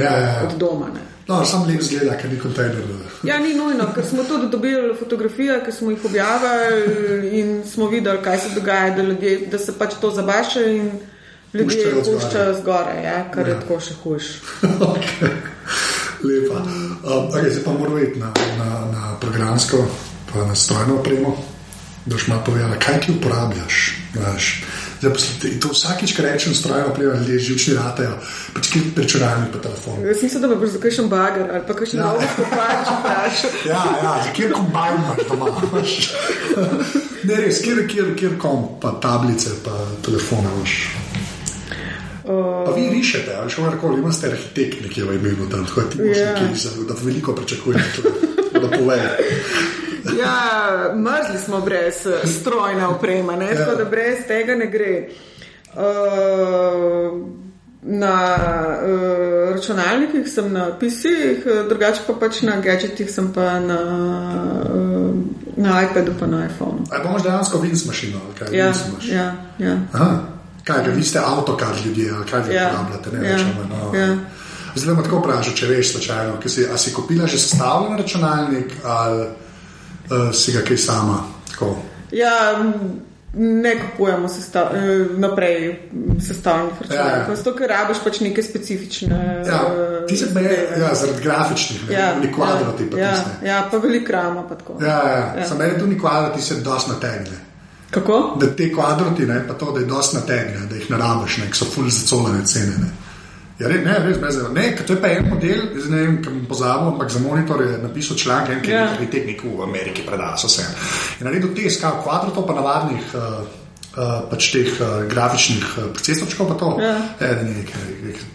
od doma. Ne. No, sam lep zgleda, ker ni kontejner. Ja, ni nujno, ker smo tudi dobili fotografije, ki smo jih objavili in smo videli, kaj se dogaja, da se pač to zabaša in ljudje puščajo zgore, kar je tako še hujš. Okay. Lepa. Zdaj pa moramo iti na programsko, pa na strojno opremo, da boš malo povedala, kaj ti uporabljaš. Zdaj, to vsakič, ko rečem strojno opremo, ljudje živčni ratajo, pač kjer računalnik pa telefon. Jaz mislim, da boš za kakšen bager ali pa kakšen novo spopač vprašal. Za kjer kombajn imaš doma? Ne res, kjer komp, pa tablice, pa telefone imaš. Pa vi rišete, ali še markoli, imate arhitekt nekje v imenu tam, tako ti boš nekje, da veliko pričakujete, da poveje. Ja, mrzli smo brez strojne opreme, tako da brez tega ne gre. Na računalnikih sem na PC-jih, drugače pa pač na gadgetih sem pa na iPadu pa na iPhonu. A pa imaš dejansko Windows mašino, ali kaj? Ja. Aha. Kaj, vi ste avtokar ljudje, ali kaj vi uporabljate? Zdaj me tako vprašam, če veš slučajno, a si kupila že sestavljen računalnik ali si ga kaj sama? Tako? Ja, ne kupujemo naprej sestavljenih računalnikov, zato ker rabiš pač neke specifične ti se zaradi grafičnih, ni kvadrati pa tiste. Ja, pa velik rama pa tako. Sam meni tu ni kvadrati, se dosti nategne. Kako? Da te kvadroti, pa to, da je dosti nategne, da jih ne rabiš, ki so ful zacolene cene. Ja, res bezeno. To je pa en model, ne vem, kam pozabil, ampak za monitor je napisal članek, ki je arhitekt v Ameriki predal vse. In naredil te skav kvadrotov, pa navadnih pač teh grafičnih procestorčkov pa to. Da ni nekaj,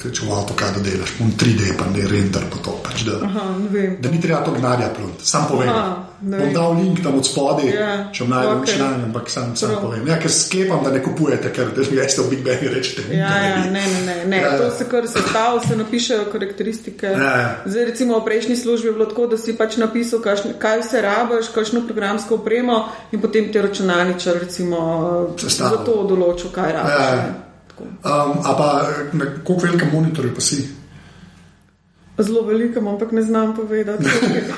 če v AutoCAD delaš, 3D pa ne render pa to. Pač, da ni treba to gnadja plot. Sam povem. Bom dal link tam od spodaj, če vam najdem članek, ampak sam povem. Ker sklepam, da ne kupujete, ker da mi jeste v Big Bang rečete. Ne. To se kar sestav, se napišejo karakteristike. Zdaj recimo v prejšnji službi je bilo tako, da si pač napisal, kaj vse rabiš, kakšno programsko opremo in potem ti računalničar recimo za to določil, kaj rabiš. A pa na koliko velikem monitorju pa si? Zelo velikem, ampak ne znam povedati.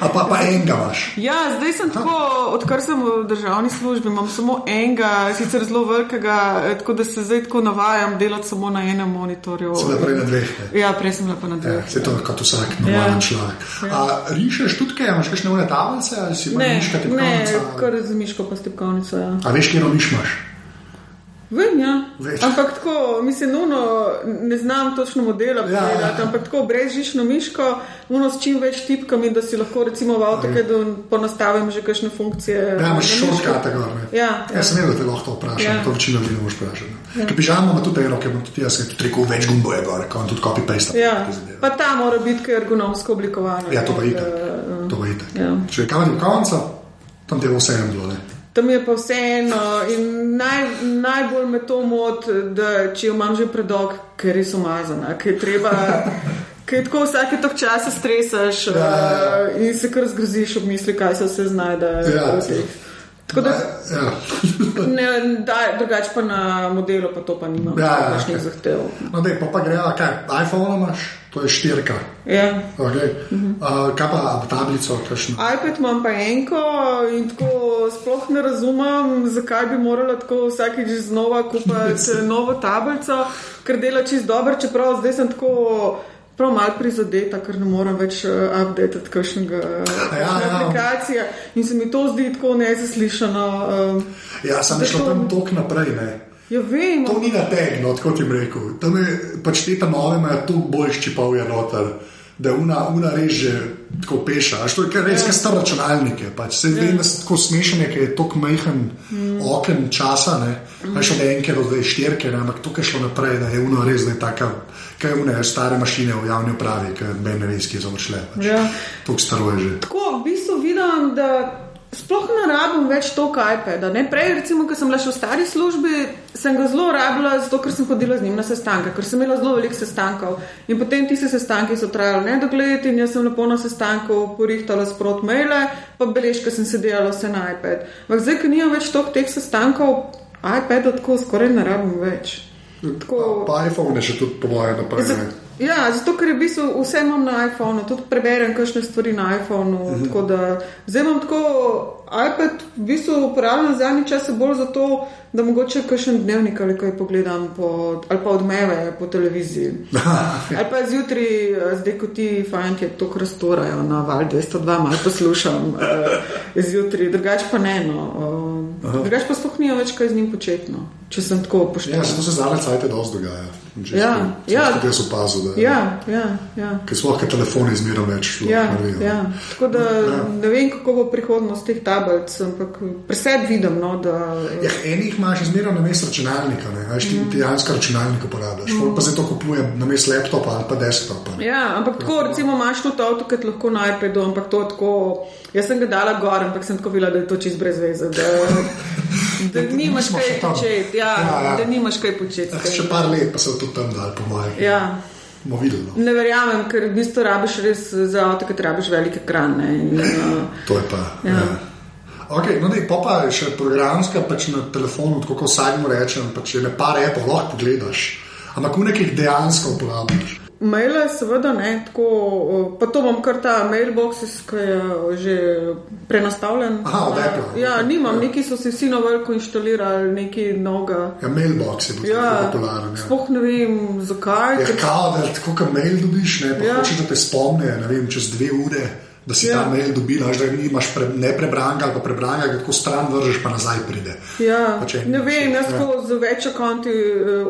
A pa enega imaš? Ja, zdaj sem tako, odkar sem v državni službi, imam samo enega, sicer zelo velikega, tako da se zdaj tako navajam delati samo na enem monitorju. Si bila prej na dveh? Ja, prej sem bila pa na dveh. Se to kot vsak normalen človek. A rišeš tudi kaj, imaš kakšne one tablice ali si pa miška tipkovnica? Ne, kar z miško pa s tipkovnico, ja. A veš, kjero miš imaš? Vem, ja. Ampak tako, mislim, ne znam točno modela povedati, ampak tako brezžično miško, s čim več tipkami, da si lahko recimo v AutoCAD ponastavim že kakšne funkcije. Ja, imaš shortcute gor, ne? Ja, sem vedel, da te lahko to vprašam, to večino ljudi ne boš vprašati. Ker pižamo ima tudi eno, ker bom tudi jaz rekel več gumbo je gor, ko on tudi copy-paste. Ja, pa ta mora biti kaj ergonomsko oblikovano. Ja, to pa itak. Če je kamen v konca, tam te bo vse eno bilo, ne? Tam je pa vseeno in najbolj me to moti, da če jo imam že predolg, ker je res umazana, ker je treba, ker tako vsake tok časa stresaš in se kar zgroziš ob misli, kaj se vse znajde. Tako da drugače pa na modelu pa to pa nimam kakšnih zahtev. No dej, pa greva, kaj, iPhone imaš? To je 4K. Ja. Okay. Kaj pa tablico? iPad imam pa enko in tako sploh ne razumem, zakaj bi morala tako vsakič znova kupiti novo tablico, ker dela čisto dobro, čeprav zdaj sem tako prav malo prizadeta, ker ne moram več updatati kakšnega aplikacija in se mi to zdi tako nezaslišano. Ja, sem šla tam tok naprej, ne? Ja, vem. To ni nategno, tako ti bi rekel. Tam je, pač te nove imajo toliko bolj ščipavje noter, da una res že tako peša. To je res star računalnike. Pač. Se vem, da se tako smešanje, ker je toliko majhen oken časa, ne. Pač od enke do 4, ampak tukaj šlo naprej, da je una res, da je taka, kaj une stare mašine v javni upravi, ker ben ne res, ki je završle. Pač. Toliko staro je že. Tako, v bistvu vidim, da sploh ne rabim več toliko iPada. Ne? Prej, recimo, ko sem bila še v stari službi, sem ga zelo rabila, zato ker sem hodila z njim na sestanke, ker sem imela zelo veliko sestankov. In potem ti sestanki so trajali nedogled in jaz sem lepo na sestanku porihtala sprot maile, pa beležke sem se delala vse na iPad. Ampak zdaj, ko nimam več toliko teh sestankov, iPada tako skoraj ne rabim več. Pa iPhone je še tudi po moje naprej. Ja, zato ker je v bistvu vse imam na iPhonu, tudi preberem kakšne stvari na iPhonu, tako da zdaj imam tako iPad v bistvu uporabljam zadnji čas bolj zato, da mogoče kakšen dnevnik ali kaj pogledam ali pa odmeve po televiziji. Ali pa zjutraj, zdaj ko ti fajnti toliko raztorajo na Val 202, malo poslušam zjutraj, drugače pa ne, drugače pa sploh nimam več kaj z njim početi, če sem tako poštena. Ja, zato se zadnje cajte dosti dogaja. Kot jaz opazil, da ker sploh kaj telefoni izmeram več. Tako da ne vem, kako bo prihodnost teh tablic, ampak presed vidim, da... Enih imaš izmeram na mest računalnika, ti dejansko računalnik uporabljaš, pa zdaj to kupujem na mest laptopa ali pa desktopa. Ja, ampak tako recimo imaš tudi avto, kad lahko na iPadu, ampak to tako... Jaz sem ga dala gor, ampak sem tako bila, da je to čist brez veze, da nimaš kaj početi. Da nimaš kaj početi. Še par let pa se tudi tam dal po mojem. Ja. Mobilno. Ne verjamem, ker v bistvu rabiš res za avto, ker rabiš velik ekran. To je pa. Ja. Ok, pa še programska pač na telefonu, tako kot vsakmu rečem, pač je ne par appov lahko pogledaš, ampak v nekih dejansko uporabljaš. Maile seveda ne, tako, pa to bom kar ta mailbox, ki je že prenastavljen. Aha, od Apple. Ja, nimam, neki so si vsi na veliko inštalirali, neki noga. Ja, mailbox je bil popularen. Sploh ne vem, zakaj. Ja, kao, da tako, kad mail dobiš, pa hočeš, da te spomne, ne vem, čez 2 ure, da si ta mail dobil, da imaš ne prebranga ali pa prebranga, da tako stran vržeš, pa nazaj pride. Ja, ne vem, jaz tako z več akonti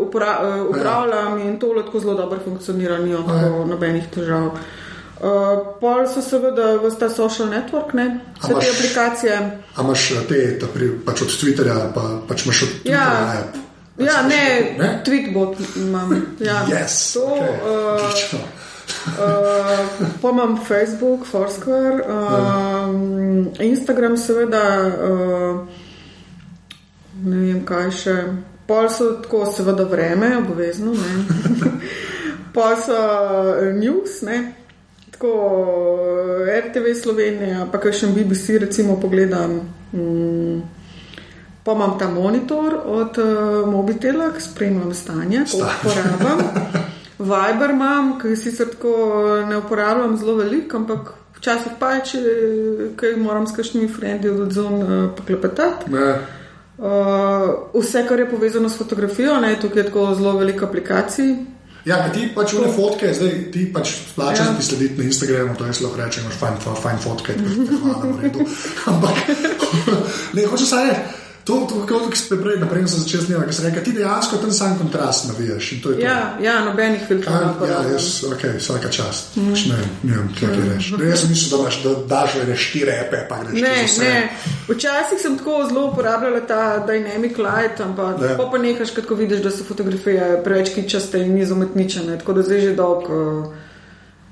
upravljam in to lahko zelo dobro funkcionira, nimam tako nobenih težav. Pol so seveda ta social network, vse te aplikacije. A imaš te, pač od Twitterja, pač imaš od Twitterja app? Ja, ne, Tweetbot imam. Yes, ok. Pa imam Facebook, Foursquare, Instagram seveda, ne vem kaj še, pol so tako seveda vreme, obvezno, pol so news, tako RTV Slovenija, pa kakšen BBC recimo pogledam, pa imam ta monitor od Mobitela, ki spremljam stanje, ko uporabljam. Viber imam, ki sicer tako ne uporabljam zelo veliko, ampak včasih pa če kaj moram s kakšnimi frendi od zon poklepetati. Vse, kar je povezano s fotografijo, tukaj je tako zelo veliko aplikacij. Ja, ti pač une fotke, zdaj ti pač plačaš ti slediti na Instagramu, to jaz lahko rečem, imaš fajn fotke, hvala v redu. Ampak, ne, hočem saj reči, to, kako si prej naprej sem začel snimati, ker sem rekel, ti dejansko ten sam kontrast navijaš in to je to. Ja, nobenih filtrov. Ja, ok, vsaka čast. Ne vem, kaj reč. Jaz sem mislil, da daš 4 epe, pa greš čez vse. Ne, včasih sem tako zelo uporabljala ta dynamic light, ampak pa nehaš, ko vidiš, da so fotografije preveč kičaste in izumetničene, tako da zdaj že dolgo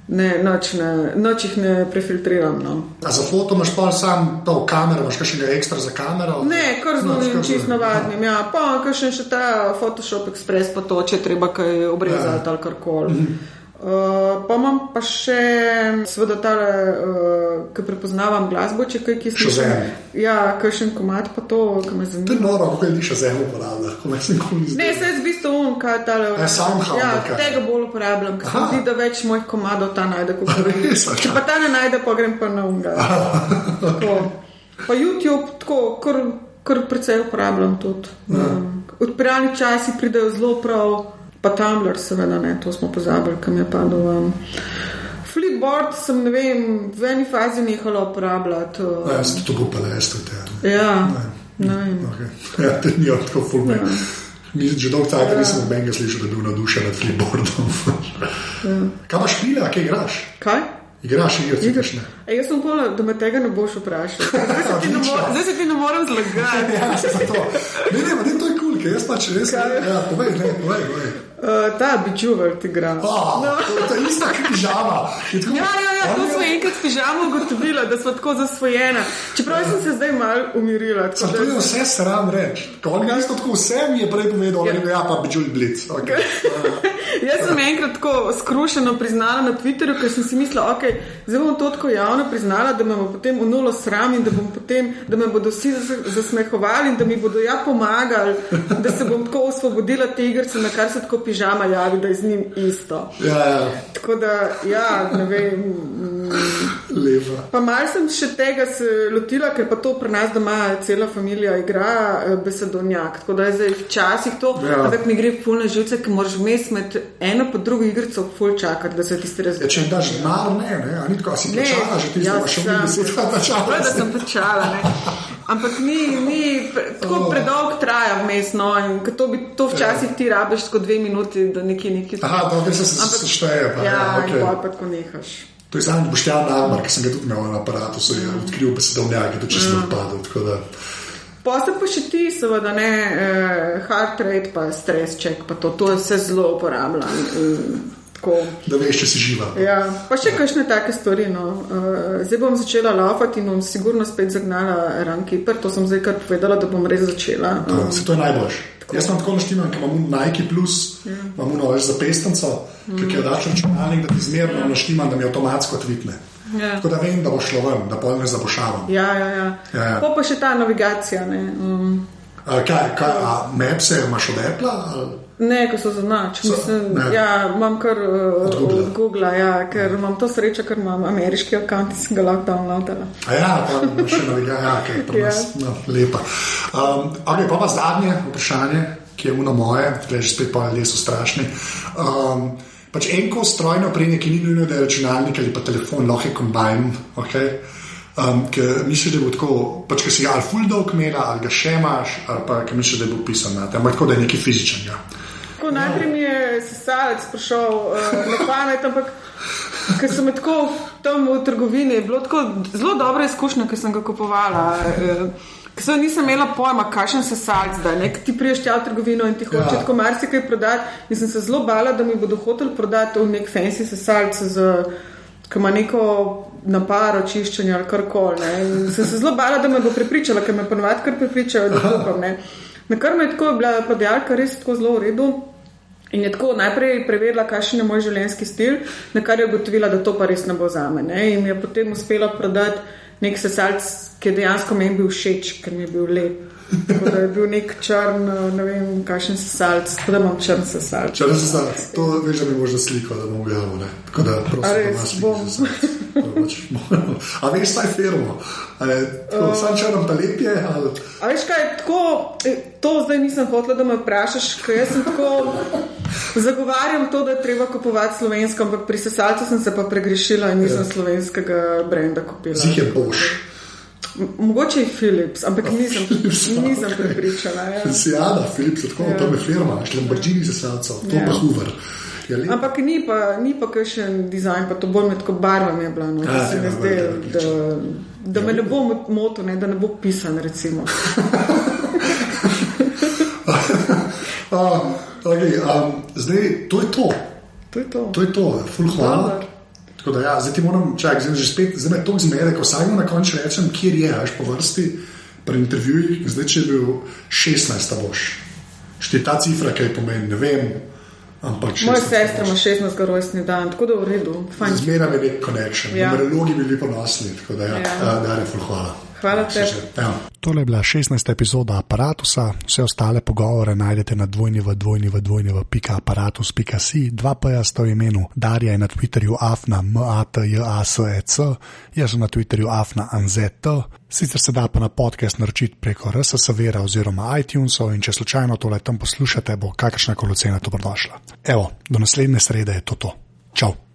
noč jih ne prefiltriram. A za foto imaš pa sam to kamero, imaš kakšnega ekstra za kamero? Ne, kar z novim čist navadnim, pa kakšen še ta Photoshop Express pa to, če treba kaj obrezati ali karkoli. Pa imam pa še seveda tale, ki prepoznavam glasbo, če kaj ki slišam. Ja, kakšen komad pa to, ki me zanima. To je noro, kako ljudi še zemljo uporablja. Ne, se je v bistvu kaj tale. Ja, tega bolj uporabljam, ker se zdi, da več mojih komadov ta najde, če pa ta ne najde, pa grem pa na unga. Pa YouTube tako, kar precej uporabljam tudi. Odpiralni časi pridejo zelo prav. Pa Tumblr seveda ne, to smo pozabili, kam je padel. Flipboard sem, ne vem, v eni fazi nehala uporabljati. Ja, sem to bo pa lestujte. Ja, ne vem. Ja, te ni tako fulme. Že dolgo tajta nisem od menega slišal, da je bil navdušen nad Flipboardom. Kaj imaš pile, a kaj igraš? Kaj? Igraš igrice kakšne? Jaz sem povedala, da me tega ne boš vprašal. Zdaj se ti ne moram zlagati. Ja, se za to. Ne, to je cool, ker jaz pač res... Ja, povej. ta Bejeweled igra. To je ista pižama. Ja, to smo enkrat s pižamo ugotovili, da smo tako zasvojena. Čeprav sem se zdaj malo umirila. To je vse sram reči. Vse mi je prej povedal, da je pa Bejeweled Blitz. Okay. Jaz sem enkrat tako skrušeno priznala na Twitterju, ker sem si mislila, zdaj bom to tako javno priznala, da me bo potem unulo sram in da me bodo vsi zasmehovali in da mi bodo pomagali, da se bom tako osvobodila te igrice, na kar se tako pižama javi, da je z njim isto. Ja. Tako da, ne vem. Lepa. Pa malo sem še tega se lotila, ker pa to pri nas doma cela familija igra besedovnjak. Tako da je zdaj včasih to, ampak mi gre ful na živce, ker moraš vmes med eno pa drugo igrico ful čakati, da se tisti razvije. Če jim daš denar, ne, a ni tako, a si plačala, že ti zdaj še mi 10 let plačala. Prav, da sem plačala, ne. Ampak ni tako predolg traja vmes, no, in to včasih ti rabiš tako 2 minuti, da nekaj. Aha, to se šteje. Ja, in pa tako nehaš. To je samo Boštjan Nagmar, ki sem ga tudi imel na aparatu, so je odkril besedovnjak, je to čisto odpadel, tako da... Potem pa še ti, seveda, heart rate pa stres check, pa to je vse zelo uporabljam. Da veš, če si živa. Ja, pa še kakšne take stvari, no. Zdaj bom začela laufati in bom sigurno spet zagnala Runkeeper, to sem zdaj kar povedala, da bom res začela. To je najboljš. Jaz sem tako naštiman, ker imam Nike Plus, imam več za pestanco, ker je dačen računalnik, da ti zmerno naštiman, da mi avtomatsko tvitne. Tako da vem, da bo šlo ven, da pol ne zabošavam. Ja. Pa še ta navigacija, ne. Mapse imaš od Apple? Ne, ko so zanač. Imam kar od Google, ker imam to srečo, ker imam ameriški account in sem ga lahko downloadala. Pa imaš še navigacija, pri nas lepa. Pa zadnje vprašanje, ki je uno moje, tukaj že spet pa ljudje so strašni. En kos strojne opreme, ki ni nujno, da je računalnik ali pa telefon, lahko je combine, ker misliš, da bo tako, ker si ga ali ful dolg imela, ali ga še imaš, ali pa ker misliš, da bo pisan na te, ampak tako, da je nekaj fizičnega. Najprej mi je sesalec prišel na pamet, ampak ker sem tako tam v trgovini, je bilo tako zelo dobra izkušnja, ker sem ga kupovala. Ker nisem imela pojma, kakšen sesalec da je. Ti priješ tja v trgovino in ti hoče tako marsikaj prodati in sem se zelo bala, da mi bodo hoteli prodati nek fancy sesalec, ki ima neko naparo, čiščenje ali karkoli. In sem se zelo bala, da me bo prepričala, ker me ponovadi kar prepričajo, da kupam. Na kar me je tako bila prodajalka res tako zelo v redu in je tako najprej preverila, kakšen je moj življenjski stil, na kar je ugotovila, da to pa res ne bo zame. In mi je potem uspela prodati nek sesalc, ki je dejansko meni bil všeč, ker mi je bil lep. Tako da je bil nek črn, ne vem, kakšen sesalc, tako da imam črn sesalc. Črn sesalc, to veš, da mi možda sliko, da bom objavil, ne? Tako da prosim, da imaš sliko. A veš, saj firmo? Sam črn pa lep je? A veš kaj, tako, to zdaj nisem hotela, da me vprašaš, ker jaz sem tako, zagovarjam to, da je treba kupovati slovensko, ampak pri sesalcu sem se pa pregrešila in nisem slovenskega brenda kupila. Zih je Bosch. Mogoče je Philips, ampak nisem prepričala. Sijada, Philips, tako tam je firma, Lamborghini sesalcev, to pa Hoover. Ampak ni pa kakšen dizajn, pa to bolj med tako barvami je bila, da se mi zdi, da me ne bo moto, da ne bo pisan, recimo. Zdaj, to je to. To je to, ful hvala. Tako da zdaj ti moram, zdaj me toliko zmede, ko vsakmo na koncu rečem, kjer je, po vrsti, pri intervjujih, zdaj če je bil 16, boš. Šte ta cifra, kaj pomeni, ne vem, ampak 16. Moja sestra ima 16. rojstni dan, tako da v redu. Zmeraj je nek connection, numerologi bi bili ponosni, tako da Darja, ful hvala. Hvala te. Tole je bila 16. epizoda Aparatusa. Vse ostale pogovore najdete na www.aparatus.si. 2P sta v imenu. Darja je na Twitterju @matjacec, jaz sem na Twitterju @anzet. Sicer se da pa na podcast naročiti preko RSS-vera oziroma iTunesov in če slučajno tole tam poslušate, bo kakršnakoli ocena dobrodošla. Evo, do naslednje srede je to. Čau.